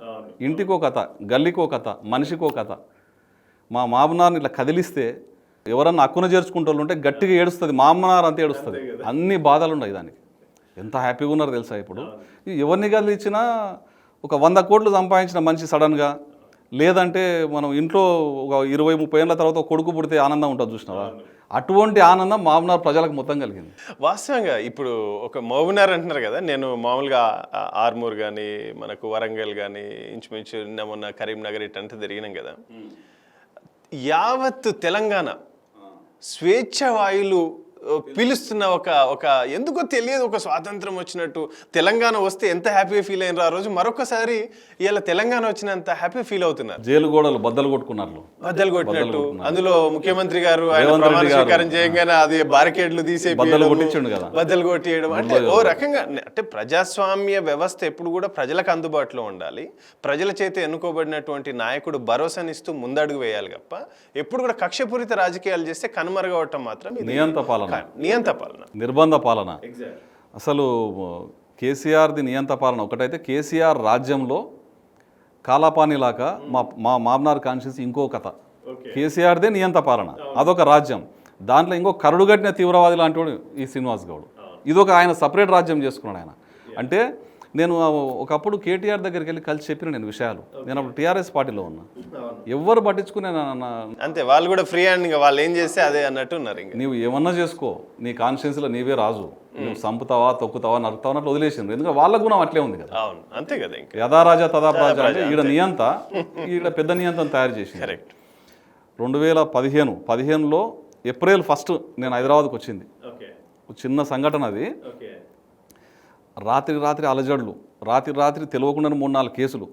Speaker 2: ఇంటికో కథ, గల్లీకో కథ, మనిషికో కథ. మా మామనార్ని ఇట్లా కదిలిస్తే ఎవరన్నా అక్కున చేర్చుకుంటూ ఉంటే గట్టిగా ఏడుస్తుంది, మా అమ్మనారు అంతే ఏడుస్తుంది. అన్ని బాధలు ఉన్నాయి దానికి. ఎంత హ్యాపీగా ఉన్నారు తెలుసా. ఇప్పుడు ఎవరిని కదిలిచ్చినా ఒక 100 కోట్లు సంపాదించిన మనిషి సడన్గా, లేదంటే మనం ఇంట్లో ఒక 20-30 ఏళ్ళ తర్వాత కొడుకు పుడితే ఆనందం ఉంటుంది చూసినావా, అటువంటి ఆనందం మహబూబ్నగర్ ప్రజలకు మొత్తం కలిగింది.
Speaker 1: వాస్తవంగా ఇప్పుడు ఒక మహబూబ్నగర్ అంటున్నారు కదా, నేను మామూలుగా ఆర్మూర్ కానీ మనకు వరంగల్ కానీ ఇంచుమించు మొన్న కరీంనగర్ ఇటంతా తిరిగినాం కదా, యావత్ తెలంగాణ స్వేచ్ఛ వాయులు పిలుస్తున్న ఒక ఎందుకో తెలియదు, ఒక స్వాతంత్రం వచ్చినట్టు. తెలంగాణ వస్తే ఎంత హ్యాపీ ఫీల్ అయినారు ఆ రోజు, మరొకసారి ఇలా తెలంగాణ వచ్చినంత హ్యాపీ ఫీల్ అవుతున్నారు.
Speaker 2: జైలు గోడలు బద్దలు కొట్టుకున్నారు,
Speaker 1: బద్దలు కొట్టినట్టు. అందులో ముఖ్యమంత్రి గారు ఆయన ప్రమాణ స్వీకారం చేయగానే అది బారికేడ్లు తీసే
Speaker 2: బద్దలు కొట్టించండు కదా,
Speaker 1: బద్దలు కొట్టియడం. అంటే ఓ రకంగా అంటే ప్రజాస్వామ్య వ్యవస్థ ఎప్పుడు కూడా ప్రజలకు అందుబాటులో ఉండాలి, ప్రజల చేత ఎన్నుకోబడినటువంటి నాయకుడు భరోసానిస్తూ ముందడుగు వేయాలి తప్ప ఎప్పుడు కూడా కక్షపూరిత రాజకీయాలు చేస్తే కనుమరుగవటం మాత్రం నియంత పాలన,
Speaker 2: నిర్బంధ పాలన. అసలు కేసీఆర్ది నియంత పాలన ఒకటైతే, కేసీఆర్ రాజ్యంలో కాలాపానిలాగా మా మహబూబ్నగర్ కాన్స్టిట్యూన్సీ ఇంకో కథ. కేసీఆర్దే నియంత పాలన, అదొక రాజ్యం. దాంట్లో ఇంకో కరడుగట్టిన తీవ్రవాది లాంటి వాడు ఈ శ్రీనివాస్ గౌడ్. ఇదొక ఆయన సపరేట్ రాజ్యం చేసుకున్నాడు ఆయన. అంటే నేను ఒకప్పుడు కేటీఆర్ దగ్గరికి వెళ్ళి కలిసి చెప్పిన నేను విషయాలు, నేను అప్పుడు టీఆర్ఎస్ పార్టీలో ఉన్నా, ఎవ్వరు పట్టించుకునే
Speaker 1: అంతే, వాళ్ళు కూడా ఫ్రీ హ్యాండ్, వాళ్ళు ఏం చేస్తే అదే అన్నట్టు ఉన్నారు.
Speaker 2: నీవు ఏమన్నా చేసుకో, నీ కాన్స్టిట్యూన్సీలో నీవే రాజు, నువ్వు సంపుతావా, తొక్కుతావా, నరుకుతావా అన్నట్లు వదిలేసిండ్రు. ఎందుకంటే వాళ్ళ గుణం అట్లే ఉంది కదా.
Speaker 1: అంతే కదా,
Speaker 2: యథారాజా తదాప్రాజా అంటే ఈడ నియంత, ఈడ పెద్ద నియంత్రణ తయారు చేసింది.
Speaker 1: కరెక్ట్.
Speaker 2: 2015లో ఏప్రిల్ 1 నేను హైదరాబాద్కి వచ్చింది. చిన్న సంఘటన అది. రాత్రి అలజడులు, రాత్రి తెలియకుండా 3-4 కేసులు,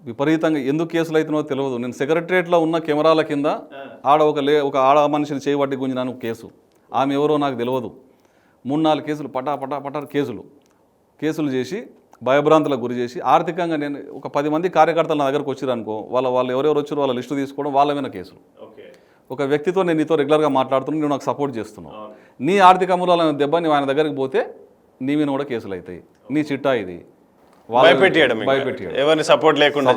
Speaker 2: విపరీతంగా ఎందుకు కేసులు అవుతున్నాయో తెలియదు. నేను సెక్రటరియట్లో ఉన్న కెమెరాల కింద ఒక ఆడ మనిషిని చేయబట్టి గుంజినాను కేసు, ఆమె ఎవరో నాకు తెలియదు. 3-4 కేసులు పటా కేసులు చేసి భయభ్రాంతులకు గురి చేసి, ఆర్థికంగా నేను ఒక 10 మంది కార్యకర్తలు నా దగ్గరకు వచ్చారు అనుకో, వాళ్ళు ఎవరెవరు వచ్చారో వాళ్ళ లిస్టు తీసుకోవడం, వాళ్ళ మీద కేసులు. ఒక వ్యక్తితో నేను నీతో రెగ్యులర్గా మాట్లాడుతున్నాను, నువ్వు నాకు సపోర్ట్ చేస్తున్నావు, నీ ఆర్థిక మూలాల దెబ్బ నువ్వు ఆయన దగ్గరికి పోతే నీ మీద కూడా కేసులు అవుతాయి, నీ చిట్టా ఇది,
Speaker 1: భయపెట్టేయడం, ఎవరిని సపోర్ట్ లేకుండా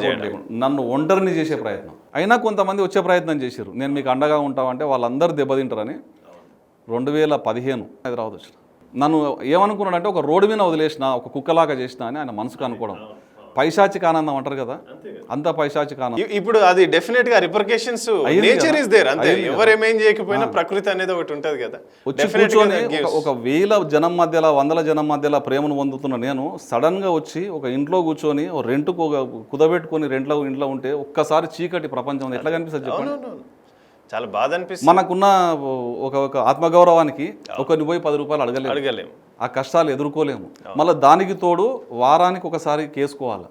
Speaker 2: నన్ను ఒంటరిని చేసే ప్రయత్నం. అయినా కొంతమంది వచ్చే ప్రయత్నం చేశారు, నేను మీకు అండగా ఉంటామంటే వాళ్ళందరూ దెబ్బతింటారని. 2015 హైదరాబాద్ వచ్చిన, నన్ను ఏమనుకున్నాడంటే ఒక రోడ్డు మీద వదిలేసిన, ఒక కుక్కలాగా చేసిన అని ఆయన మనసుకు అనుకోవడం. పైశాచిక ఆనందం అంటారు కదా, అంత పైశాచిక ఆనందం.
Speaker 1: ఇప్పుడు అది డెఫినెట్ గా రిపర్కేషన్స్ నేచర్ ఇస్ దేర్ అంతే. ఎవరేమేం చేయకపోయినా ప్రకృతి అనేది ఒకటి ఉంటది కదా.
Speaker 2: వచ్చి కూర్చొని ఒక వేల జనం మధ్యలో, వందల జనం మధ్యలో ప్రేమను పొందుతున్న నేను సడన్ గా వచ్చి ఒక ఇంట్లో కూర్చొని రెంట్కు కుదబెట్టుకొని ఇంట్లో ఉంటే ఒక్కసారి చీకటి ప్రపంచం ఎట్లా కనిపిస్తుంది చెప్పండి.
Speaker 1: చాలా బాధ అనిపిస్తుంది.
Speaker 2: మనకున్న ఒక ఆత్మగౌరవానికి ఒకరిని పోయి 10 రూపాయలు అడగలేము, ఆ కష్టాలు ఎదుర్కోలేము. మళ్ళీ దానికి తోడు వారానికి ఒకసారి కేసుకోవాలి,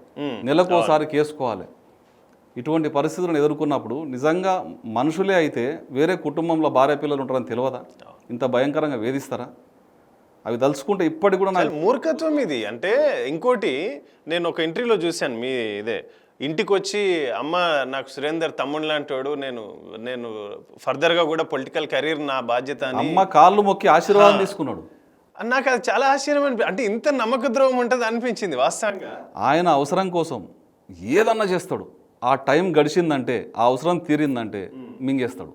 Speaker 2: నెలకు ఒకసారి కేసుకోవాలి. ఇటువంటి పరిస్థితులను ఎదుర్కొన్నప్పుడు నిజంగా మనుషులే అయితే వేరే కుటుంబంలో భార్య పిల్లలు ఉంటారని తెలియదా? ఇంత భయంకరంగా వేధిస్తారా? అవి తలుచుకుంటే ఇప్పటికి కూడా నాకు
Speaker 1: మూర్ఖత్వం ఇది. అంటే ఇంకోటి నేను ఒక ఇంటర్వ్యూలో చూశాను మీ ఇదే, ఇంటికి వచ్చి అమ్మ నాకు సురేందర్ తమ్ముడు లాంటి వాడు, నేను ఫర్దర్గా కూడా పొలిటికల్ కెరీర్ నా బాధ్యత అని
Speaker 2: అమ్మ కాళ్ళు మొక్కి ఆశీర్వాదం తీసుకున్నాడు.
Speaker 1: నాకు అది చాలా ఆశ్చర్యం అంటే ఇంత నమ్మక ద్రోహం ఉంటుంది అనిపించింది వాస్తవంగా.
Speaker 2: ఆయన అవసరం కోసం ఏదన్నా చేస్తాడు. ఆ టైం గడిచిందంటే, ఆ అవసరం తీరిందంటే మింగేస్తాడు.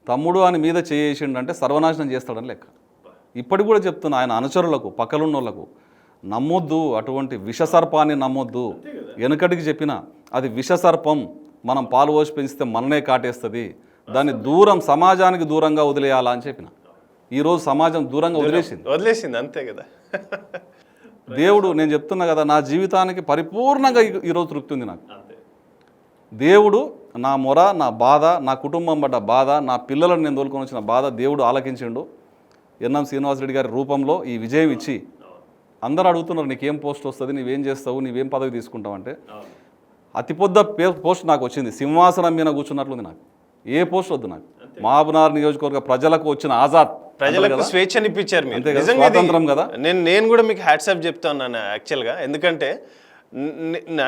Speaker 2: తమ్ముడు అని మీద చేసిండంటే సర్వనాశనం చేస్తాడని లెక్క. ఇప్పటికి కూడా చెప్తున్నా ఆయన అనుచరులకు, పక్కలున్నోళ్లకు, నమ్మొద్దు, అటువంటి విషసర్పాన్ని నమ్మొద్దు. వెనుకటికి చెప్పిన అది విషసర్పం, మనం పాలు పోసి పెంచితే మననే కాటేస్తుంది, దాన్ని సమాజానికి దూరంగా వదిలేయాలా అని చెప్పిన. ఈరోజు సమాజం దూరంగా
Speaker 1: వదిలేసింది అంతే కదా.
Speaker 2: దేవుడు, నేను చెప్తున్నా కదా, నా జీవితానికి పరిపూర్ణంగా ఈరోజు తృప్తి ఉంది నాకు. దేవుడు నా మొర, నా బాధ, నా కుటుంబం పడ్డ బాధ, నా పిల్లలను నేను తోలుకొని వచ్చిన బాధ దేవుడు ఆలకించిండు. ఎన్ఎం శ్రీనివాసరెడ్డి గారి రూపంలో ఈ విజయం ఇచ్చి, అందరూ అడుగుతున్నారు నీకేం పోస్ట్ వస్తుంది, నీవేం చేస్తావు, నీవేం పదవి తీసుకుంటావు అంటే, అతిపెద్ద పోస్ట్ నాకు వచ్చింది. సింహాసనం మీద కూర్చున్నట్లుంది నాకు. ఏ పోస్ట్ వద్దు నాకు. మహబూబ్నగర్ నియోజకవర్గ ప్రజలకు వచ్చిన ఆజాద్,
Speaker 1: ప్రజలకు స్వేచ్ఛనిప్పించారు మీరు.
Speaker 2: స్వాతంత్రం కదా.
Speaker 1: నేను కూడా మీకు హ్యాట్సాప్ చెప్తా ఉన్నాను యాక్చువల్గా. ఎందుకంటే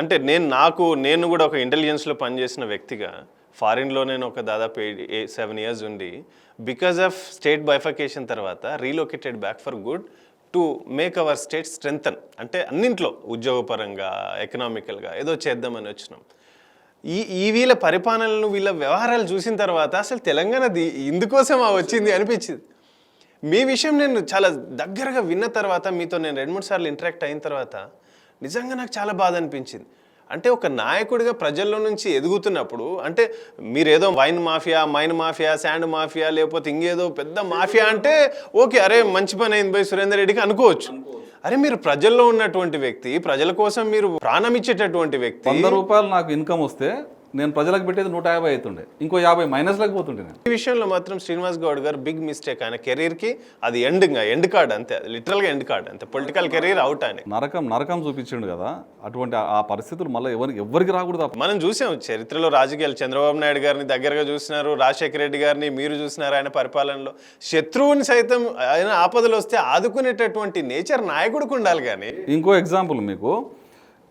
Speaker 1: అంటే నేను కూడా ఒక ఇంటెలిజెన్స్లో పనిచేసిన వ్యక్తిగా ఫారిన్లో నేను ఒక దాదాపు 7 years ఉండి, బికాజ్ ఆఫ్ స్టేట్ బైఫర్కేషన్ తర్వాత relocated back for good to make our state strengthen. అంటే అన్నింట్లో ఉద్యోగపరంగా, ఎకనామికల్గా ఏదో చేద్దామని వచ్చినాం. వీళ్ళ పరిపాలనలు, వీళ్ళ వ్యవహారాలు చూసిన తర్వాత అసలు తెలంగాణ ఇందుకోసం వచ్చింది అనిపించింది. మీ విషయం నేను చాలా దగ్గరగా విన్న తర్వాత, మీతో నేను 2-3 సార్లు ఇంటరాక్ట్ అయిన తర్వాత నిజంగా నాకు చాలా బాధ అనిపించింది. అంటే ఒక నాయకుడిగా ప్రజల్లో నుంచి ఎదుగుతున్నప్పుడు, అంటే మీరేదో wine mafia, mine mafia, sand mafia, లేకపోతే ఇంకేదో పెద్ద మాఫియా అంటే ఓకే, అరే మంచి పని అయింది పోయి సురేందర్ రెడ్డికి అనుకోవచ్చు. అరే మీరు ప్రజల్లో ఉన్నటువంటి వ్యక్తి, ప్రజల కోసం మీరు ప్రాణం ఇచ్చేటటువంటి వ్యక్తి.
Speaker 2: 100 రూపాయలు నాకు ఇన్కమ్ వస్తే నేను ప్రజలకు పెట్టేది 150 అవుతుండే, ఇంకో 50 మైనస్లకు పోతుండే. నేను
Speaker 1: ఈ విషయంలో మాత్రం శ్రీనివాస్ గౌడ్ గారు బిగ్ మిస్టేక్. ఆయన కెరీర్కి అది ఎండ్ కార్డ్ అంతే, లిటరల్గా ఎండ్ కార్డ్ అంతే. పొలిటికల్ కెరీర్ అవుట్ అని
Speaker 2: నరకం చూపించిండు కదా. అటువంటి ఆ పరిస్థితులు మళ్ళీ ఎవరికి రాకూడదు.
Speaker 1: మనం చూసాం చరిత్రలో రాజకీయాలు. చంద్రబాబు నాయుడు గారిని దగ్గరగా చూసినారు, రాజశేఖర రెడ్డి గారిని మీరు చూసినారు. ఆయన పరిపాలనలో శత్రువుని సైతం ఆయన ఆపదలు వస్తే ఆదుకునేటటువంటి నేచర్ నాయకుడికి ఉండాలి. కానీ
Speaker 2: ఇంకో ఎగ్జాంపుల్ మీకు,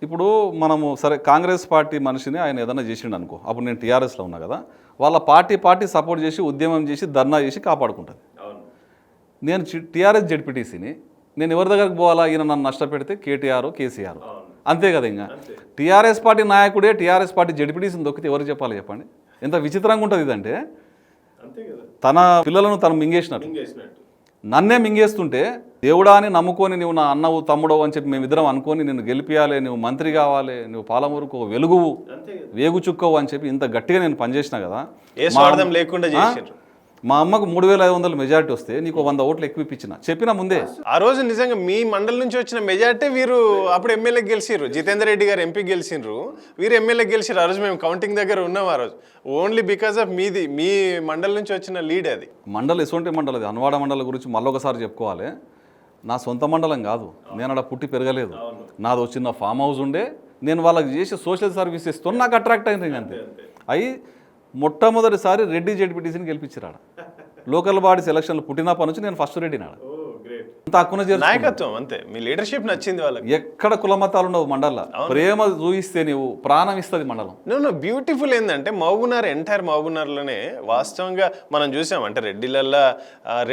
Speaker 2: ఇప్పుడు మనము సరే కాంగ్రెస్ పార్టీ మనిషిని ఆయన ఏదైనా చేసిండు అనుకో, అప్పుడు నేను టీఆర్ఎస్లో ఉన్నా కదా, వాళ్ళ పార్టీ సపోర్ట్ చేసి, ఉద్యమం చేసి, ధర్నా చేసి కాపాడుకుంటుంది. నేను టీఆర్ఎస్ జెడ్పీటీసీని, నేను ఎవరి దగ్గరకు పోవాలా? ఈయన నన్ను నష్టపెడితే కేటీఆర్, కేసీఆర్, అంతే కదా. ఇంకా టీఆర్ఎస్ పార్టీ నాయకుడే టీఆర్ఎస్ పార్టీ జెడ్పీటీసీని దొక్కితే ఎవరు చెప్పాలి చెప్పండి? ఎంత విచిత్రంగా ఉంటుంది ఇదంటే. తన పిల్లలను తను మింగేసినట్టు నన్నే మింగేస్తుంటే, దేవుడా అని నమ్ముకొని నువ్వు నా అన్నవు తమ్ముడవు అని చెప్పి మేమిద్దరం అనుకొని నిన్ను గెలిపియాలి, నువ్వు మంత్రి కావాలి, నువ్వు పాలమూరుకు వెలుగువు, వేగు చుక్కవు అని చెప్పి ఇంత గట్టిగా నేను పనిచేసిన కదా. మా అమ్మకు 3500 మెజారిటీ వస్తే నీకు 100 ఓట్లు ఎక్కువ ఇప్పించిన చెప్పిన ముందే.
Speaker 1: ఆ రోజు నిజంగా మీ మండలి నుంచి వచ్చిన మెజారిటీ వీరు అప్పుడు ఎమ్మెల్యేకి గెలిచిర్రు. జితేందర్ రెడ్డి గారు ఎంపీ గెలిచిండ్రు, వీరు ఎమ్మెల్యేకి గెలిచిర్రు. ఆ రోజు మేము కౌంటింగ్ దగ్గర ఉన్నాం ఆ రోజు. ఓన్లీ బికాస్ ఆఫ్ మీ మండలి నుంచి వచ్చిన లీడ్ అది.
Speaker 2: మండలి ఎటువంటి మండలి అది? అన్వాడ మండలి గురించి మళ్ళొకసారి చెప్పుకోవాలి. నా సొంత మండలం కాదు, నేను అక్కడ పుట్టి పెరగలేదు. నాది వచ్చిన ఫామ్ హౌస్ ఉండే, నేను వాళ్ళకి చేసే సోషల్ సర్వీసెస్తో నాకు అట్రాక్ట్ అయింది. అంతే అయి మొట్టమొదటిసారి రెడ్డి జెడ్పీటీసీని గెలిపించారు. లోకల్ బాడీస్ ఎలక్షన్లు పుట్టినప్పటి నుంచి నేను ఫస్ట్ రెడ్డి నాడు.
Speaker 1: నాయకత్వం అంతే, మీ లీడర్షిప్ నచ్చింది వాళ్ళకి.
Speaker 2: ఎక్కడ కులమతాలు ఉండవు మండలం. ప్రేమ చూయిస్తే నువ్వు ప్రాణం ఇస్తుంది మండలం.
Speaker 1: బ్యూటిఫుల్ ఏంటంటే ఎంటైర్ మహబూబ్నగర్లోనే వాస్తవంగా మనం చూసాం. అంటే రెడ్డిలల్లో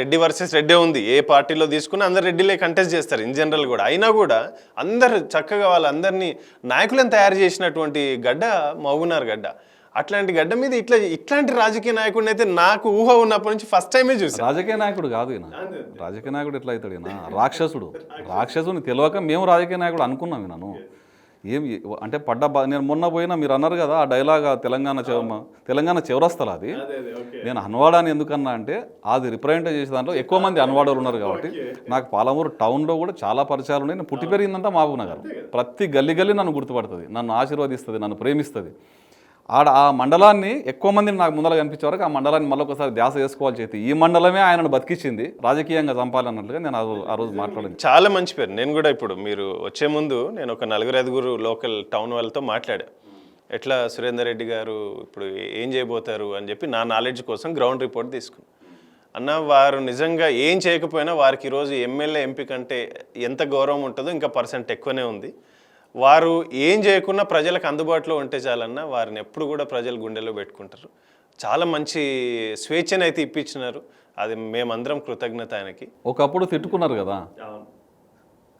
Speaker 1: రెడ్డి వర్సెస్ రెడ్డి ఉంది. ఏ పార్టీలో తీసుకున్నా అందరు రెడ్డిలే కంటెస్ట్ చేస్తారు ఇన్ జనరల్ కూడా. అయినా కూడా అందరు చక్కగా వాళ్ళందరినీ నాయకులను తయారు చేసినటువంటి గడ్డ మహబూబ్నగర్ గడ్డ. అట్లాంటి గడ్డ మీద ఇట్లాంటి రాజకీయ నాయకుడిని అయితే నాకు ఊహ ఉన్నప్పటి నుంచి ఫస్ట్ టైమే చూసాను.
Speaker 2: రాజకీయ నాయకుడు కాదు ఈయన. రాజకీయ నాయకుడు ఎట్లా అవుతాడు ఈయన? రాక్షసుడు. రాక్షసుని తెలియక మేము రాజకీయ నాయకుడు అనుకున్నాం. నన్ను ఏమి అంటే నేను మొన్న పోయినా మీరు అన్నారు కదా ఆ డైలాగ్ తెలంగాణ చివరస్తల అది. నేను అన్వాడాని ఎందుకన్నా అంటే అది రిప్రజెంట్ చేసే దాంట్లో ఎక్కువ మంది అన్వాడోళ్ళు ఉన్నారు కాబట్టి నాకు పాలమూరు టౌన్లో కూడా చాలా పరిచయాలు ఉన్నాయి. నేను పుట్టి పెరిగిందంతా మహబూబ్ నగర్. ప్రతి గల్లీ నన్ను గుర్తుపడుతుంది, నన్ను ఆశీర్వదిస్తుంది, నన్ను ప్రేమిస్తుంది. ఆ మండలాన్ని ఎక్కువ మందిని నాకు ముందర కనిపించే వరకు ఆ మండలాన్ని మళ్ళీ ఒకసారి ధ్యాస చేసుకోవాలి చేతి ఈ మండలమే ఆయనను బతికించింది, రాజకీయంగా చంపాలన్నట్లుగా నేను ఆ రోజు మాట్లాడింది.
Speaker 1: చాలా మంచి పేరు. నేను కూడా ఇప్పుడు మీరు వచ్చే ముందు నేను ఒక 4-5 లోకల్ టౌన్ వాళ్ళతో మాట్లాడా, ఎట్లా సురేందర్ రెడ్డి గారు ఇప్పుడు ఏం చేయబోతారు అని చెప్పి నా నాలెడ్జ్ కోసం గ్రౌండ్ రిపోర్ట్ తీసుకున్నాను. అన్న వారు నిజంగా ఏం చేయకపోయినా వారికి ఈరోజు ఎమ్మెల్యే ఎంపీ కంటే ఎంత గౌరవం ఉంటుందో ఇంకా పర్సెంట్ ఎక్కువనే ఉంది. వారు ఏం చేయకున్నా ప్రజలకు అందుబాటులో ఉంటే చాలన్నా వారిని ఎప్పుడు కూడా ప్రజలు గుండెలో పెట్టుకుంటారు. చాలా మంచి స్వేచ్ఛను అయితే ఇప్పించినారు, అది మేమందరం కృతజ్ఞత ఆయనకి.
Speaker 2: ఒకప్పుడు తిట్టుకున్నారు కదా,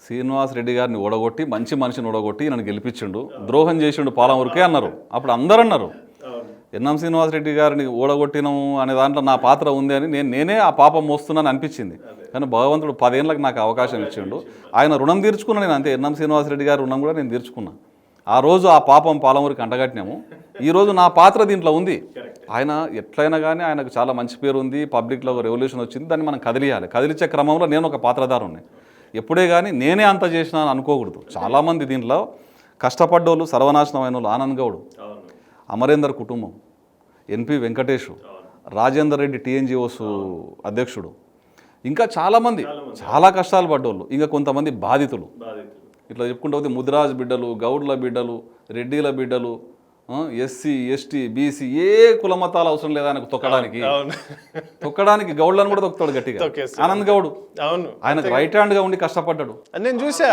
Speaker 2: శ్రీనివాస్ రెడ్డి గారిని ఓడగొట్టి మంచి మనిషిని ఓడగొట్టి నన్ను గెలిపించిండు, ద్రోహం చేసిండు పాలమూరుకే అన్నారు. అప్పుడు అందరూ అన్నారు ఎన్ఎం శ్రీనివాస్ రెడ్డి గారిని ఓడగొట్టినము అనే దాంట్లో నా పాత్ర ఉంది అని నేనే ఆ పాపం మోస్తున్నాను అనిపించింది. కానీ భగవంతుడు 10 ఏళ్ళకి నాకు అవకాశం ఇచ్చిండు. ఆయన రుణం తీర్చుకున్నా నేను అంతే. ఎన్ఎం శ్రీనివాస్ రెడ్డి గారి రుణం కూడా నేను తీర్చుకున్నా. ఆ రోజు ఆ పాపం పాలమూరికి అంటగట్టినాము. ఈరోజు నా పాత్ర దీంట్లో ఉంది. ఆయన ఎట్లయినా కానీ ఆయనకు చాలా మంచి పేరు ఉంది, పబ్లిక్లో ఒక రెవల్యూషన్ వచ్చింది, దాన్ని మనం కదిలియాలి. కదిలించే క్రమంలో నేను ఒక పాత్రధారుని. ఎప్పుడే కానీ నేనే అంత చేసినా అని అనుకోకూడదు. చాలామంది దీంట్లో కష్టపడ్డోళ్ళు, సర్వనాశనమైన వాళ్ళు, ఆనంద్ గౌడ్, అమరేందర్ కుటుంబం, ఎన్పి వెంకటేష్, రాజేందర్ రెడ్డి టీఎన్జిఓస్ అధ్యక్షుడు, ఇంకా చాలామంది చాలా కష్టాలు పడ్డోళ్ళు, ఇంకా కొంతమంది బాధితులు. ఇట్లా చెప్పుకుంటూ పోతే ముదిరాజ్ బిడ్డలు, గౌడ్ల బిడ్డలు, రెడ్డిల బిడ్డలు, ఎస్సీ ఎస్టీ బీసీ ఏ కులమతాలు అవసరం లేదా ఆయనకు తొక్కడానికి గౌడ్లను కూడా తొక్కుతాడు గట్టిగా. ఆనంద్ గౌడ్ ఆయనకు రైట్ హ్యాండ్గా ఉండి కష్టపడ్డాడు.
Speaker 1: నేను చూసా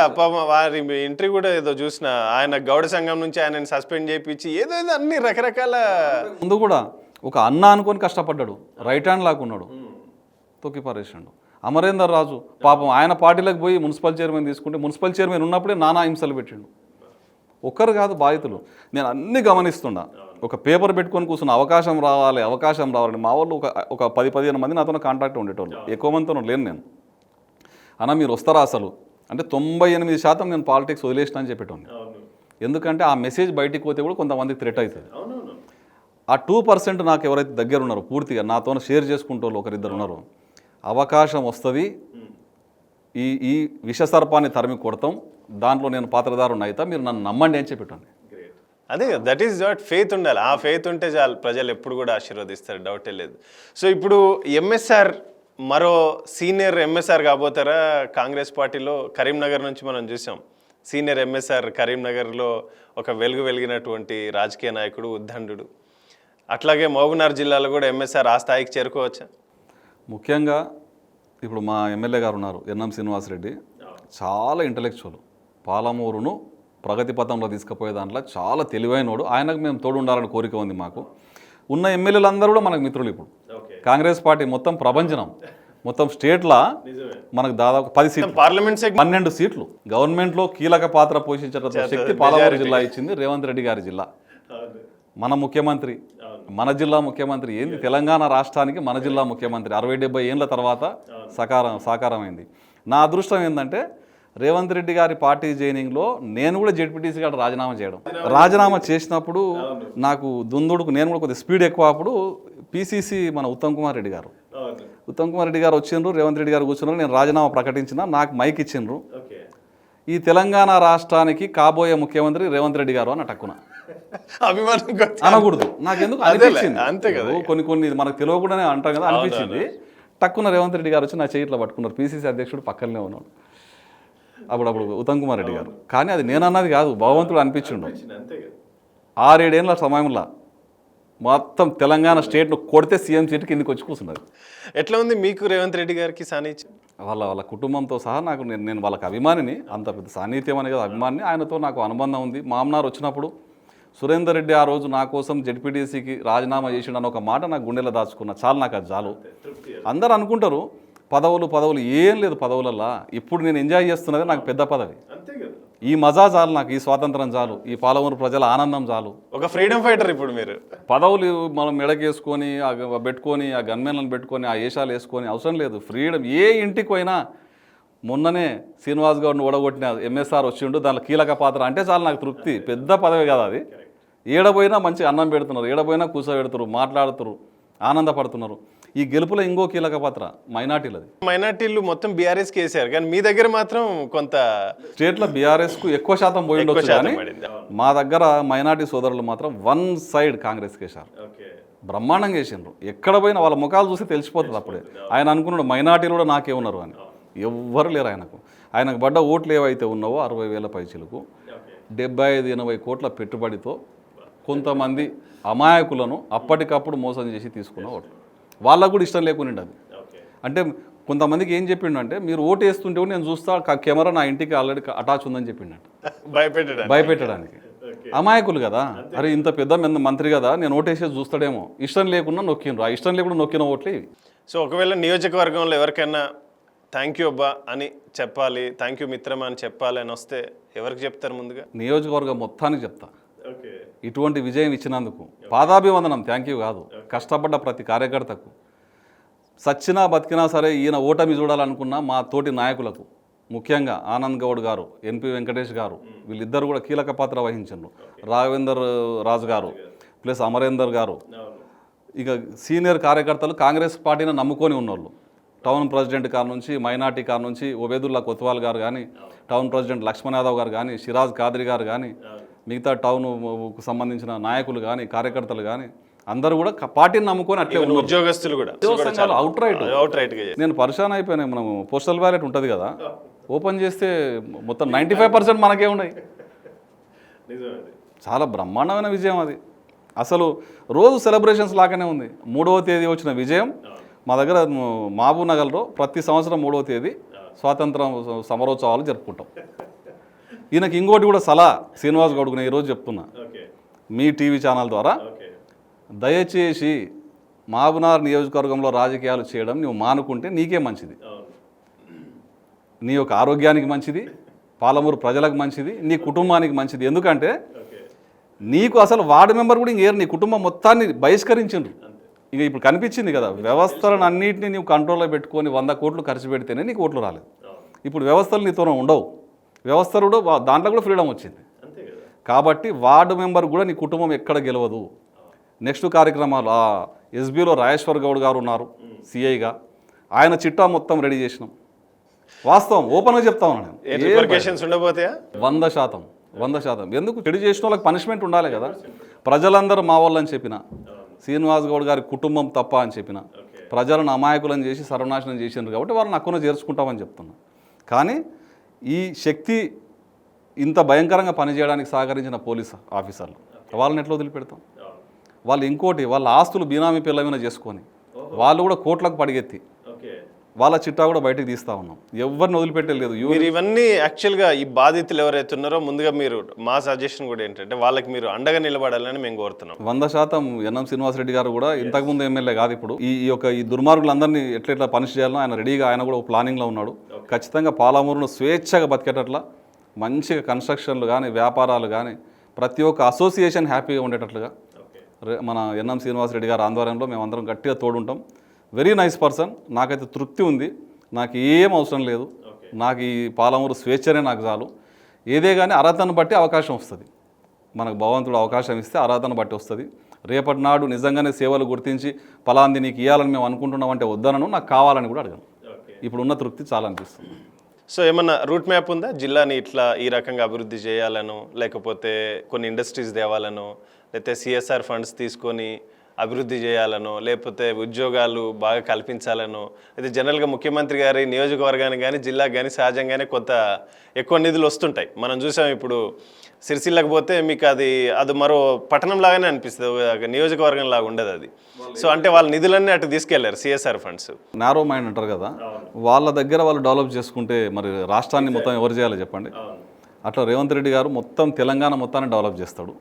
Speaker 1: వారి ఇంటర్వ్యూ కూడా ఏదో చూసిన, ఆయన గౌడ సంఘం నుంచి ఆయనని సస్పెండ్ చేయించి ఏదో అన్ని రకరకాల
Speaker 2: ముందు కూడా ఒక అన్న అనుకొని కష్టపడ్డాడు, రైట్ హ్యాండ్ లాక్కున్నాడు, తొక్కి పారేసాడు. అమరేందర్ రాజు పాపం ఆయన పార్టీలకు పోయి మున్సిపల్ చైర్మన్ తీసుకుంటే మున్సిపల్ చైర్మన్ ఉన్నప్పుడే నానా హింసలు పెట్టిండు. ఒక్కరు కాదు బాధితులు. నేను అన్నీ గమనిస్తున్నా. ఒక పేపర్ పెట్టుకొని కూర్చున్న అవకాశం రావాలని మా వాళ్ళు ఒక 10-15 మంది నాతో కాంటాక్ట్ ఉండేటోళ్ళు, ఎక్కువ మందితో లేను నేను. అన్న మీరు వస్తారా అసలు అంటే 98% నేను పాలిటిక్స్ వదిలేసిన అని చెప్పేటోని. ఎందుకంటే ఆ మెసేజ్ బయటికి పోతే కూడా కొంతమందికి థ్రెట్ అవుతుంది. ఆ 2% నాకు ఎవరైతే దగ్గర ఉన్నారో పూర్తిగా నాతో షేర్ చేసుకుంటూ ఒకరిద్దరు ఉన్నారు, అవకాశం వస్తుంది, ఈ విషసర్పాన్ని తరిమి కొడతాం, దాంట్లో నేను పాత్రధారుని అయితే మీరు నన్ను నమ్మండి అని చెప్పేటండి.
Speaker 1: అదే దట్ ఈస్ వాట్ ఫెయిత్ ఉండాలి. ఆ ఫెయిత్ ఉంటే చాలు, ప్రజలు ఎప్పుడు కూడా ఆశీర్వదిస్తారు, డౌటే లేదు. సో ఇప్పుడు ఎంఎస్ఆర్ మరో సీనియర్ ఎంఎస్ఆర్ కాబోతారా కాంగ్రెస్ పార్టీలో? కరీంనగర్ నుంచి మనం చూసాం సీనియర్ ఎంఎస్ఆర్ కరీంనగర్లో ఒక వెలిగినటువంటి రాజకీయ నాయకుడు, ఉద్దండు. అట్లాగే మహబూబ్నగర్ జిల్లాలో కూడా ఎంఎస్ఆర్ ఆ స్థాయికి చేరుకోవచ్చా?
Speaker 2: ముఖ్యంగా ఇప్పుడు మా ఎమ్మెల్యే గారు ఉన్నారు ఎన్ఎం శ్రీనివాసరెడ్డి, చాలా ఇంటలెక్చువల్, పాలమూరును ప్రగతి పథంలో తీసుకుపోయే దాంట్లో చాలా తెలివైనోడు. ఆయనకు మేము తోడు ఉండాలని కోరిక ఉంది మాకు. ఉన్న ఎమ్మెల్యేలు అందరూ కూడా మనకు మిత్రులు. ఇప్పుడు కాంగ్రెస్ పార్టీ మొత్తం ప్రపంచం మొత్తం స్టేట్లా మనకు దాదాపు 10 సీట్లు, పార్లమెంట్ 12 సీట్లు, గవర్నమెంట్లో కీలక పాత్ర పోషించే శక్తి పాలమూరు జిల్లా ఇచ్చింది రేవంత్ రెడ్డి గారి జిల్లా. మన ముఖ్యమంత్రి, మన జిల్లా ముఖ్యమంత్రి ఏంది, తెలంగాణ రాష్ట్రానికి మన జిల్లా ముఖ్యమంత్రి 60-70 ఏళ్ళ తర్వాత సాకారమైంది. నా అదృష్టం ఏంటంటే రేవంత్ రెడ్డి గారి పార్టీ జైనింగ్లో నేను కూడా జెడ్పీటీసీ గారు రాజీనామా చేసినప్పుడు నాకు దుందుడుకు నేను కూడా కొద్దిగా స్పీడ్ ఎక్కువ. అప్పుడు పీసీసీ మన ఉత్తమ్ కుమార్ రెడ్డి గారు వచ్చిండ్రు, రేవంత్ రెడ్డి గారు కూర్చున్నారు, నేను రాజీనామా ప్రకటించిన, నాకు మైక్ ఇచ్చిండ్రు, ఈ తెలంగాణ రాష్ట్రానికి కాబోయే ముఖ్యమంత్రి రేవంత్ రెడ్డి గారు అని టక్కున అనకూడదు, నాకెందుకు అనిపించింది.
Speaker 1: అంతే కదా,
Speaker 2: కొన్ని మనకు తెలియకుండానే అంటాం కదా, అనిపించింది. టక్కున రేవంత్ రెడ్డి గారు వచ్చి నా చేయిట్లో పట్టుకున్నారు. పీసీసీ అధ్యక్షుడు పక్కనే ఉన్నాడు అప్పుడు ఉత్తమ్ కుమార్ రెడ్డి గారు. కానీ అది నేను అన్నది కాదు, భగవంతుడు అనిపించిండు. 6-7 ఏళ్ళ సమయంలో మొత్తం తెలంగాణ స్టేట్ను కొడితే సీఎం సీట్ కిందకి వచ్చి కూర్చున్నారు.
Speaker 1: ఎట్లా ఉంది మీకు రేవంత్ రెడ్డి గారికి సాన్నిధ్యం?
Speaker 2: వాళ్ళ కుటుంబంతో సహా నాకు నేను వాళ్ళకి అభిమానిని, అంత పెద్ద సాన్నిధ్యం అనే కదా అభిమాని. ఆయనతో నాకు అనుబంధం ఉంది. మామనార్ వచ్చినప్పుడు సురేందర్ రెడ్డి ఆ రోజు నా కోసం జెడ్పీటీసీకి రాజీనామా చేసిండని ఒక మాట నాకు గుండెలో దాచుకున్నా, చాలు నాకు అది చాలు. అందరూ అనుకుంటారు పదవులు ఏం లేదు పదవులల్లా. ఇప్పుడు నేను ఎంజాయ్ చేస్తున్నది నాకు పెద్ద పదవి, ఈ మజా చాలు, నాకు ఈ స్వాతంత్రం చాలు, ఈ పాలమూరు ప్రజల ఆనందం చాలు.
Speaker 1: ఒక ఫ్రీడమ్ ఫైటర్. ఇప్పుడు మీరు
Speaker 2: పదవులు మనం మెడకేసుకొని పెట్టుకొని ఆ గన్మెన్లను పెట్టుకొని ఆ ఏషాలు వేసుకొని అవసరం లేదు. ఫ్రీడమ్. ఏ ఇంటికి పోయినా మొన్ననే శ్రీనివాస్ గౌడ్ని ఓడగొట్టిన ఎంఎస్ఆర్ వచ్చిండు, దానిలో కీలక పాత్ర అంటే చాలా నాకు తృప్తి. పెద్ద పదవి కదా అది. ఏడపోయినా మంచి అన్నం పెడుతున్నారు, ఏడపోయినా కూర్చోబెడుతున్నారు, మాట్లాడుతున్నారు, ఆనందపడుతున్నారు. ఈ గెలుపులో ఇంకో కీలక పాత్ర మైనార్టీలది.
Speaker 1: మైనార్టీలు మొత్తం బీఆర్ఎస్కి వేసారు, కానీ మీ దగ్గర మాత్రం కొంత
Speaker 2: స్టేట్లో బీఆర్ఎస్కు ఎక్కువ శాతం పోయి ఉండొచ్చు, కానీ మా దగ్గర మైనార్టీ సోదరులు మాత్రం వన్ సైడ్ కాంగ్రెస్కి వేశారు. బ్రహ్మాండంగా వేసిండ్రు. ఎక్కడ పోయినా వాళ్ళ ముఖాలు చూసి తెలిసిపోతుంది అప్పుడే. ఆయన అనుకున్నాడు మైనార్టీలు కూడా నాకే ఉన్నారు అని. ఎవ్వరు లేరు ఆయనకు పడ్డ ఓట్లు ఏవైతే ఉన్నావో 60,000 పైచిలకు 75-80 కోట్ల పెట్టుబడితో కొంతమంది అమాయకులను అప్పటికప్పుడు మోసం చేసి తీసుకున్న ఓట్లు. వాళ్ళకు కూడా ఇష్టం లేకుండా అది. అంటే కొంతమందికి ఏం చెప్పిండు అంటే, మీరు ఓటు వేస్తుంటే కూడా నేను చూస్తా, కెమెరా నా ఇంటికి ఆల్రెడీ అటాచ్ ఉందని చెప్పిండట, భయపెట్టడానికి. అమాయకులు కదా, అరే ఇంత పెద్ద మంత్రి కదా, నేను ఓటేసేసి చూస్తాడేమో, ఇష్టం లేకుండా నొక్కిండ్రు. ఆ ఇష్టం లేకుండా నొక్కిన ఓట్లే ఇవి.
Speaker 1: సో ఒకవేళ నియోజకవర్గంలో ఎవరికైనా థ్యాంక్ యూ అబ్బా అని చెప్పాలి, థ్యాంక్ యూ మిత్రమా అని చెప్పాలి అని వస్తే ఎవరికి చెప్తారు ముందుగా?
Speaker 2: నియోజకవర్గం మొత్తానికి చెప్తా. ఇటువంటి విజయం ఇచ్చినందుకు పాదాభివందనం, థ్యాంక్ యూ కాదు. కష్టపడ్డ ప్రతి కార్యకర్తకు, సచ్చినా బతికినా సరే ఈయన ఓటమి చూడాలనుకున్న మా తోటి నాయకులకు, ముఖ్యంగా ఆనంద్ గౌడ్ గారు, ఎన్పి వెంకటేష్ గారు, వీళ్ళిద్దరు కూడా కీలక పాత్ర వహించారు. రాఘవేందర్ రాజు గారు ప్లస్ అమరేందర్ గారు, ఇక సీనియర్ కార్యకర్తలు కాంగ్రెస్ పార్టీని నమ్ముకొని ఉన్నోళ్ళు. టౌన్ ప్రెసిడెంట్ కార్ నుంచి, మైనార్టీ కార్ నుంచి ఒబేదుల్లా కొత్వాల్ గారు కానీ, టౌన్ ప్రెసిడెంట్ లక్ష్మణ్ యాదవ్ గారు కానీ, షిరాజ్ ఖాద్రి గారు కానీ, మిగతా టౌన్కు సంబంధించిన నాయకులు కానీ, కార్యకర్తలు కానీ అందరూ కూడా పార్టీని నమ్ముకొని అట్లే ఉన్నారు.
Speaker 1: ఉద్యోగస్తులు కూడా
Speaker 2: అవుట్ రైట్. నేను పరిశాన్ అయిపోయినాయి. మనం పోస్టల్ బ్యాలెట్ ఉంటుంది కదా, ఓపెన్ చేస్తే మొత్తం 95% మనకే ఉన్నాయి. చాలా బ్రహ్మాండమైన విజయం అది. అసలు రోజు సెలబ్రేషన్స్ లాగానే ఉంది. 3వ తేదీ వచ్చిన విజయం మా దగ్గర మహబూబ్ నగర్లో ప్రతి సంవత్సరం 3వ తేదీ స్వాతంత్రం సమరోత్సవాలు జరుపుకుంటాం. ఈయనకి ఇంకోటి కూడా సలహా శ్రీనివాస్ గౌడ్కు నేను ఈరోజు చెప్తున్నా, మీ టీవీ ఛానల్ ద్వారా, దయచేసి మహబూబ్నగర్ నియోజకవర్గంలో రాజకీయాలు చేయడం నువ్వు మానుకుంటే నీకే మంచిది. నీ యొక్క ఆరోగ్యానికి మంచిది, పాలమూరు ప్రజలకు మంచిది, నీ కుటుంబానికి మంచిది. ఎందుకంటే నీకు అసలు వార్డు మెంబర్ కూడా ఇంకేరు, నీ కుటుంబం మొత్తాన్ని బహిష్కరించిండ్రు. ఇక ఇప్పుడు కనిపించింది కదా, వ్యవస్థలను అన్నింటినీ నీవు కంట్రోల్లో పెట్టుకొని 100 కోట్లు ఖర్చు పెడితేనే నీకు ఓట్లు రాలేదు. ఇప్పుడు వ్యవస్థలు నీతో ఉండవు, వ్యవస్థలు కూడా దాంట్లో కూడా ఫ్రీడమ్ వచ్చింది. కాబట్టి వార్డు మెంబర్ కూడా నీ కుటుంబం ఎక్కడ గెలవదు. నెక్స్ట్ కార్యక్రమాలు ఎస్బీలో రాజేశ్వర్ గౌడ్ గారు ఉన్నారు సిఐగా, ఆయన చిట్టా మొత్తం రెడీ చేసినాం. వాస్తవం ఓపెన్గా చెప్తా ఉన్నాను నేను. 100%. ఎందుకు చెడు చేసిన వాళ్ళకి పనిష్మెంట్ ఉండాలి కదా. ప్రజలందరూ మా వాళ్ళని చెప్పిన, శ్రీనివాస్ గౌడ్ గారి కుటుంబం తప్ప అని చెప్పిన, ప్రజలను అమాయకులను చేసి సర్వనాశనం చేసినారు కాబట్టి వాళ్ళని అక్కున చేర్చుకుంటామని చెప్తున్నా. కానీ ఈ శక్తి ఇంత భయంకరంగా పనిచేయడానికి సహకరించిన పోలీస్ ఆఫీసర్లు, వాళ్ళని ఎట్లా వదిలిపెడతాం? వాళ్ళు ఇంకోటి, వాళ్ళ ఆస్తులు బీనామీ పిల్ల మీద చేసుకొని వాళ్ళు కూడా కోట్లకు పడిగెత్తి వాళ్ళ చిట్టా కూడా బయటకు తీస్తూ ఉన్నాం. ఎవరిని వదిలిపెట్టలేదు.
Speaker 1: మీరు ఇవన్నీ యాక్చువల్గా ఈ బాధితులు ఎవరైతే ఉన్నారో ముందుగా మీరు మా సజెషన్ కూడా ఏంటంటే వాళ్ళకి మీరు అండగా నిలబడాలని మేము కోరుతున్నాం.
Speaker 2: 100% ఎన్ఎం శ్రీనివాసరెడ్డి గారు కూడా ఇంతకుముందు ఎమ్మెల్యే కాదు, ఇప్పుడు ఈ దుర్మార్గులందరినీ ఎట్లా పనిష్ చేయాలో ఆయన రెడీగా, ఆయన కూడా ప్లానింగ్లో ఉన్నాడు. ఖచ్చితంగా పాలమూరును స్వేచ్ఛగా బతికేటట్లా మంచిగా కన్స్ట్రక్షన్లు కానీ, వ్యాపారాలు కానీ, ప్రతి ఒక్క అసోసియేషన్ హ్యాపీగా ఉండేటట్లుగా మన ఎన్ఎం శ్రీనివాసరెడ్డి గారి ఆధ్వర్యంలో మేమందరం గట్టిగా తోడుంటాం. Very nice person. నాకైతే తృప్తి ఉంది. నాకు ఏం అవసరం లేదు. నాకు ఈ పాలమూరు స్వేచ్ఛనే నాకు చాలు. ఏదే కానీ అర్హతను బట్టి అవకాశం వస్తుంది. మనకు భగవంతుడు అవకాశం ఇస్తే అర్హతను బట్టి వస్తుంది. రేపటి నాడు నిజంగానే సేవలు గుర్తించి ఫలాంది నీకు ఇవ్వాలని మేము అనుకుంటున్నామంటే వద్దనను, నాకు కావాలని కూడా అడగను. ఇప్పుడున్న తృప్తి చాలా అనిపిస్తుంది.
Speaker 1: సో ఏమన్నా రూట్ మ్యాప్ ఉందా జిల్లాని ఇట్లా ఈ రకంగా అభివృద్ధి చేయాలనో, లేకపోతే కొన్ని ఇండస్ట్రీస్ తేవాలనో, లేకపోతే సిఎస్ఆర్ ఫండ్స్ తీసుకొని అభివృద్ధి చేయాలనో, లేకపోతే ఉద్యోగాలు బాగా కల్పించాలనో, అయితే జనరల్గా ముఖ్యమంత్రి గారి నియోజకవర్గానికి కానీ జిల్లాకు కానీ సహజంగానే కొంత ఎక్కువ నిధులు వస్తుంటాయి. మనం చూసాం ఇప్పుడు సిరిసిల్లకు పోతే మీకు అది మరో పట్టణం లాగానే అనిపిస్తుంది, నియోజకవర్గం లాగా ఉండదు అది. సో అంటే వాళ్ళ నిధులన్నీ అటు తీసుకెళ్లారు సిఎస్ఆర్ ఫండ్స్.
Speaker 2: నారో మైండ్ అంటారు కదా, వాళ్ళ దగ్గర వాళ్ళు డెవలప్ చేసుకుంటే మరి రాష్ట్రాన్ని మొత్తం ఎవరు చేయాలో చెప్పండి. అట్లా రేవంత్ రెడ్డి గారు మొత్తం తెలంగాణ మొత్తాన్ని డెవలప్ చేస్తాడు.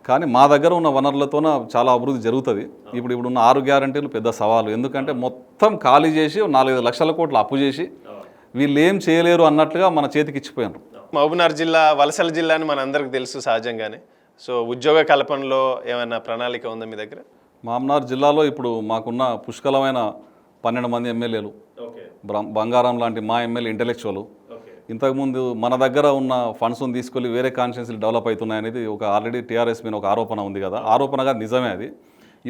Speaker 2: కానీ మా దగ్గర ఉన్న వనరులతోన చాలా అభివృద్ధి జరుగుతుంది. ఇప్పుడున్న 6 గ్యారంటీలు పెద్ద సవాలు. ఎందుకంటే మొత్తం ఖాళీ చేసి 4-5 లక్షల కోట్లు అప్పు చేసి వీళ్ళు ఏం చేయలేరు అన్నట్లుగా మన చేతికి ఇచ్చిపోయారు.
Speaker 1: మహబూబ్నగర్ జిల్లా వలసల జిల్లా అని మన అందరికి తెలుసు సహజంగానే. సో ఉద్యోగ కల్పనలో ఏమైనా ప్రణాళిక ఉందా మీ దగ్గర?
Speaker 2: మహబూబ్నగర్ జిల్లాలో ఇప్పుడు మాకున్న పుష్కలమైన 12 మంది ఎమ్మెల్యేలు, బంగారం లాంటి మా ఎమ్మెల్యే ఇంటెలెక్చువల్. ఇంతకుముందు మన దగ్గర ఉన్న ఫండ్స్ని తీసుకెళ్ళి వేరే కాన్స్టిట్యున్సీలు డెవలప్ అవుతున్నాయి అనేది ఒక ఆల్రెడీ టీఆర్ఎస్ మీద ఒక ఆరోపణ ఉంది కదా, ఆరోపణగా నిజమే అది.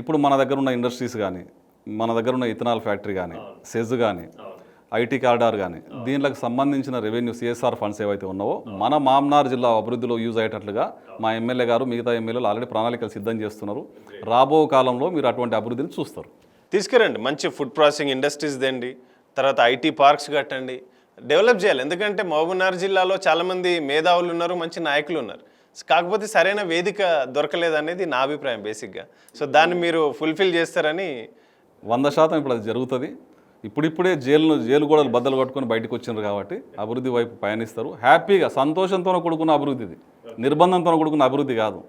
Speaker 2: ఇప్పుడు మన దగ్గర ఉన్న ఇండస్ట్రీస్ కానీ, మన దగ్గర ఉన్న ఇథనాల్ ఫ్యాక్టరీ కానీ, సెజ్ కానీ, ఐటీ కారిడార్ కానీ, దీనికి సంబంధించిన రెవెన్యూ సిఎస్ఆర్ ఫండ్స్ ఏవైతే ఉన్నావో మన మామ్నార్ జిల్లా అభివృద్ధిలో యూజ్ అయ్యేటట్లుగా మా ఎమ్మెల్యే గారు మిగతా ఎమ్మెల్యేలు ఆల్రెడీ ప్రణాళికలు సిద్ధం చేస్తున్నారు. రాబో కాలంలో మీరు అటువంటి అభివృద్ధిని చూస్తారు.
Speaker 1: తీసుకురండి, మంచి ఫుడ్ ప్రాసెసింగ్ ఇండస్ట్రీస్ దండి, తర్వాత ఐటీ పార్క్స్ కట్టండి, డెవలప్ చేయాలి. ఎందుకంటే మహబూబ్నగర్ జిల్లాలో చాలామంది మేధావులు ఉన్నారు, మంచి నాయకులు ఉన్నారు. కాకపోతే సరైన వేదిక దొరకలేదు అనేది నా అభిప్రాయం బేసిక్గా. సో దాన్ని మీరు ఫుల్ఫిల్ చేస్తారని
Speaker 2: 100% ఇప్పుడు అది జరుగుతుంది. ఇప్పుడిప్పుడే జైలు గోడలు బద్దలు కొట్టుకొని బయటకు వచ్చినారు కాబట్టి అభివృద్ధి వైపు పయనిస్తారు. హ్యాపీగా సంతోషంతో కూడుకున్న అభివృద్ధి ఇది, నిర్బంధంతో కూడుకున్న అభివృద్ధి కాదు.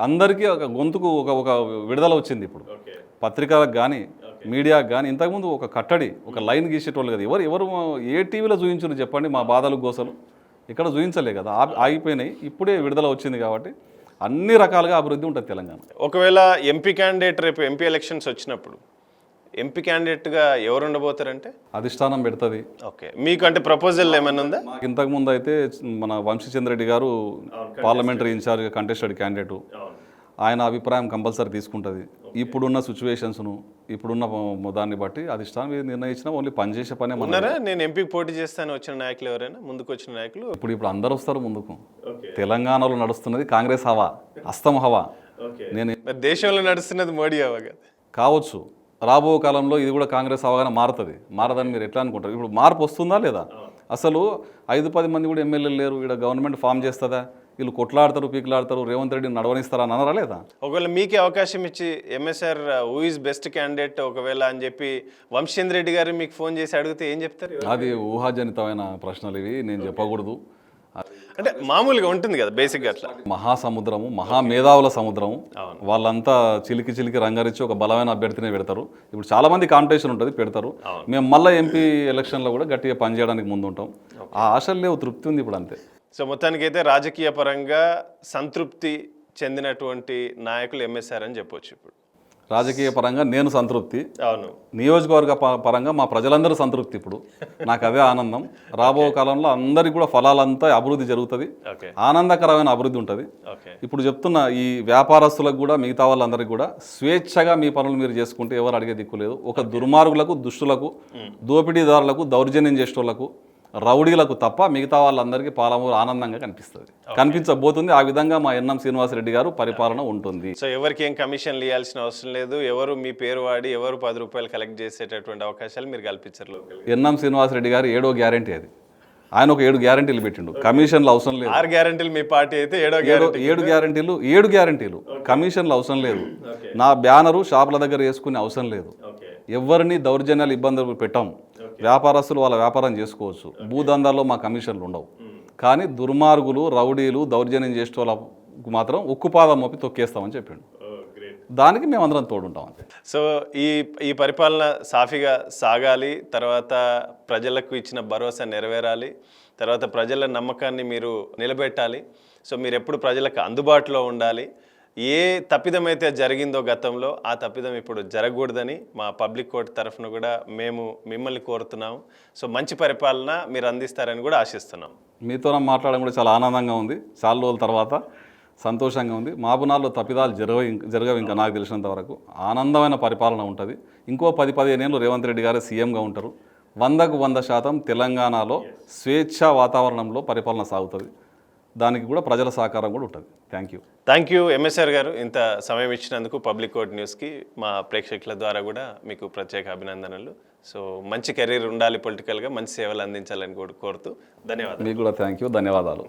Speaker 2: అందరికీ ఒక గొంతుకు ఒక విడుదల వచ్చింది. ఇప్పుడు పత్రికలకు కానీ మీడియాకు కానీ ఇంతకుముందు ఒక కట్టడి, ఒక లైన్ గీసేటోళ్ళు కదా. ఎవరు ఏ టీవీలో చూపించారు చెప్పండి మా బాధలు గోసలు? ఇక్కడ చూపించలే కదా, ఆగిపోయినాయి. ఇప్పుడే విడుదల వచ్చింది కాబట్టి అన్ని రకాలుగా అభివృద్ధి ఉంటుంది తెలంగాణ.
Speaker 1: ఒకవేళ ఎంపీ క్యాండిడేట్ రేపు ఎంపీ ఎలక్షన్స్ వచ్చినప్పుడు ఎంపీ క్యాండిడేట్గా ఎవరు ఉండబోతారంటే?
Speaker 2: అధిష్టానం పెడుతుంది.
Speaker 1: ఓకే, మీకు అంటే ప్రపోజల్ ఏమైనా ఉందా?
Speaker 2: మాకు ఇంతకుముందు అయితే మన వంశీచంద్రెడ్డి గారు పార్లమెంటరీ ఇన్ఛార్జ్గా కంటెస్టెడ్ క్యాండిడేట్, ఆయన అభిప్రాయం కంపల్సరీ తీసుకుంటుంది. ఇప్పుడున్న సిచ్యువేషన్స్ను, ఇప్పుడున్న దాన్ని బట్టి అధిష్టానం నిర్ణయించిన ఓన్లీ పనిచేసే పనే.
Speaker 1: ఉన్నారా నేను ఎంపీకి పోటీ చేస్తాను వచ్చిన నాయకులు ఎవరైనా, ముందుకు వచ్చిన నాయకులు?
Speaker 2: ఇప్పుడు అందరూ వస్తారు ముందుకు. తెలంగాణలో నడుస్తున్నది కాంగ్రెస్ హవా, అస్తం హవా. నేను
Speaker 1: దేశంలో నడుస్తున్నది మోడీ హవా కదా.
Speaker 2: కావచ్చు, రాబో కాలంలో ఇది కూడా కాంగ్రెస్ హవాగానే మారుతుంది. మారదని మీరు ఎట్లా అనుకుంటారు? ఇప్పుడు మార్పు వస్తుందా లేదా? అసలు 5-10 మంది కూడా ఎమ్మెల్యేలు లేరు. ఇక్కడ గవర్నమెంట్ ఫామ్ చేస్తుందా? వీళ్ళు కొట్లాడతారు, పీకులాడతారు, రేవంత్ రెడ్డిని నడవనిస్తారా అని అనరా లేదా?
Speaker 1: ఒకవేళ మీకే అవకాశం ఇచ్చి MSR who is best candidate ఒకవేళ అని చెప్పి వంశీచంద్ర రెడ్డి గారు మీకు ఫోన్ చేసి అడిగితే ఏం చెప్తారు?
Speaker 2: అది ఊహాజనితమైన ప్రశ్నలు ఇవి, నేను చెప్పకూడదు.
Speaker 1: అంటే మామూలుగా ఉంటుంది కదా బేసిక్గా. అట్లా
Speaker 2: మహాసముద్రము, మహామేధావుల సముద్రము, వాళ్ళంతా చిలికి రంగరించి ఒక బలమైన అభ్యర్థినే పెడతారు. ఇప్పుడు చాలా మంది కాంపిటీషన్ ఉంటుంది, పెడతారు. మేము మళ్ళీ ఎంపీ ఎలక్షన్లో కూడా గట్టిగా పనిచేయడానికి ముందు ఉంటాం. ఆ ఆశలు లేవు, తృప్తి ఉంది ఇప్పుడు అంతే.
Speaker 1: సో మొత్తానికైతే రాజకీయ పరంగా సంతృప్తి చెందినటువంటి నాయకులు ఎంఎస్ఆర్ అని చెప్పొచ్చు. ఇప్పుడు
Speaker 2: రాజకీయ పరంగా నేను సంతృప్తి,
Speaker 1: అవును,
Speaker 2: నియోజకవర్గ పరంగా మా ప్రజలందరూ సంతృప్తి. ఇప్పుడు నాకు అదే ఆనందం. రాబో కాలంలో అందరికీ కూడా ఫలాలంతా అభివృద్ధి జరుగుతుంది, ఆనందకరమైన అభివృద్ధి ఉంటుంది. ఇప్పుడు చెప్తున్న ఈ వ్యాపారస్తులకు కూడా, మిగతా వాళ్ళందరికీ కూడా స్వేచ్ఛగా మీ పనులు మీరు చేసుకుంటే ఎవరు అడిగే దిక్కు లేదు. ఒక దుర్మార్గులకు, దుష్టులకు, దోపిడీదారులకు, దౌర్జన్యం చేసేటోళ్లకు, రౌడీలకు తప్ప మిగతా వాళ్ళందరికీ పాలమూరు ఆనందంగా కనిపించబోతుంది. ఆ విధంగా మా ఎన్ఎం శ్రీనివాసరెడ్డి గారు పరిపాలన ఉంటుంది.
Speaker 1: సో ఎవరికి ఏం కమిషన్లు ఇవ్వాల్సిన అవసరం లేదు, ఎవరు మీ పేరు వాడి ఎవరు 10 రూపాయలు కలెక్ట్ చేసేటటువంటి అవకాశాలు మీరు కల్పించరు.
Speaker 2: ఎన్ఎం శ్రీనివాసరెడ్డి గారు 7వ గ్యారంటీ అది. ఆయన ఒక 7 గ్యారంటీలు పెట్టిండు. కమిషన్లు అవసరం లేదు.
Speaker 1: 6 గ్యారంటీలు మీ పార్టీ అయితే 7
Speaker 2: గ్యారంటీలు కమిషన్లు అవసరం లేదు. నా బ్యానరు షాపుల దగ్గర వేసుకునే అవసరం లేదు. ఎవరిని దౌర్జన్యాలు, ఇబ్బందులు పెట్టాం. వ్యాపారస్తులు వాళ్ళ వ్యాపారం చేసుకోవచ్చు. భూదందాల్లో మా కమిషన్లు ఉండవు. కానీ దుర్మార్గులు, రౌడీలు, దౌర్జన్యం చేసే వాళ్ళకు మాత్రం ఉక్కుపాదం మోపి తొక్కేస్తామని చెప్పిండు. దానికి మేమందరం తోడుంటాం అంతే.
Speaker 1: సో ఈ పరిపాలన సాఫీగా సాగాలి, తర్వాత ప్రజలకు ఇచ్చిన భరోసా నెరవేరాలి, తర్వాత ప్రజల నమ్మకాన్ని మీరు నిలబెట్టాలి. సో మీరు ఎప్పుడు ప్రజలకు అందుబాటులో ఉండాలి. ఏ తప్పిదమైతే జరిగిందో గతంలో ఆ తప్పిదం ఇప్పుడు జరగకూడదని మా పబ్లిక్ కోర్టు తరఫున కూడా మేము మిమ్మల్ని కోరుతున్నాము. సో మంచి పరిపాలన మీరు అందిస్తారని కూడా ఆశిస్తున్నాం.
Speaker 2: మీతో మాట్లాడడం కూడా చాలా ఆనందంగా ఉంది. చాలా రోజుల తర్వాత సంతోషంగా ఉంది. మహబూబ్నగర్లో తప్పిదాలు జరగవు ఇంకా నాకు తెలిసినంత వరకు. ఆనందమైన పరిపాలన ఉంటుంది. ఇంకో 10-15 ఏళ్ళు రేవంత్ రెడ్డి గారు సీఎంగా ఉంటారు. 100కు 100% తెలంగాణలో స్వేచ్ఛా వాతావరణంలో పరిపాలన సాగుతుంది. దానికి కూడా ప్రజల సహకారం కూడా ఉంటుంది. థ్యాంక్ యూ
Speaker 1: ఎంఎస్ఆర్ గారు, ఇంత సమయం ఇచ్చినందుకు పబ్లిక్ కోర్ట్ న్యూస్కి మా ప్రేక్షకుల ద్వారా కూడా మీకు ప్రత్యేక అభినందనలు. సో మంచి కెరీర్ ఉండాలి, పొలిటికల్గా మంచి సేవలు అందించాలని కోరుతూ ధన్యవాదాలు.
Speaker 2: మీకు కూడా థ్యాంక్ యూ, ధన్యవాదాలు.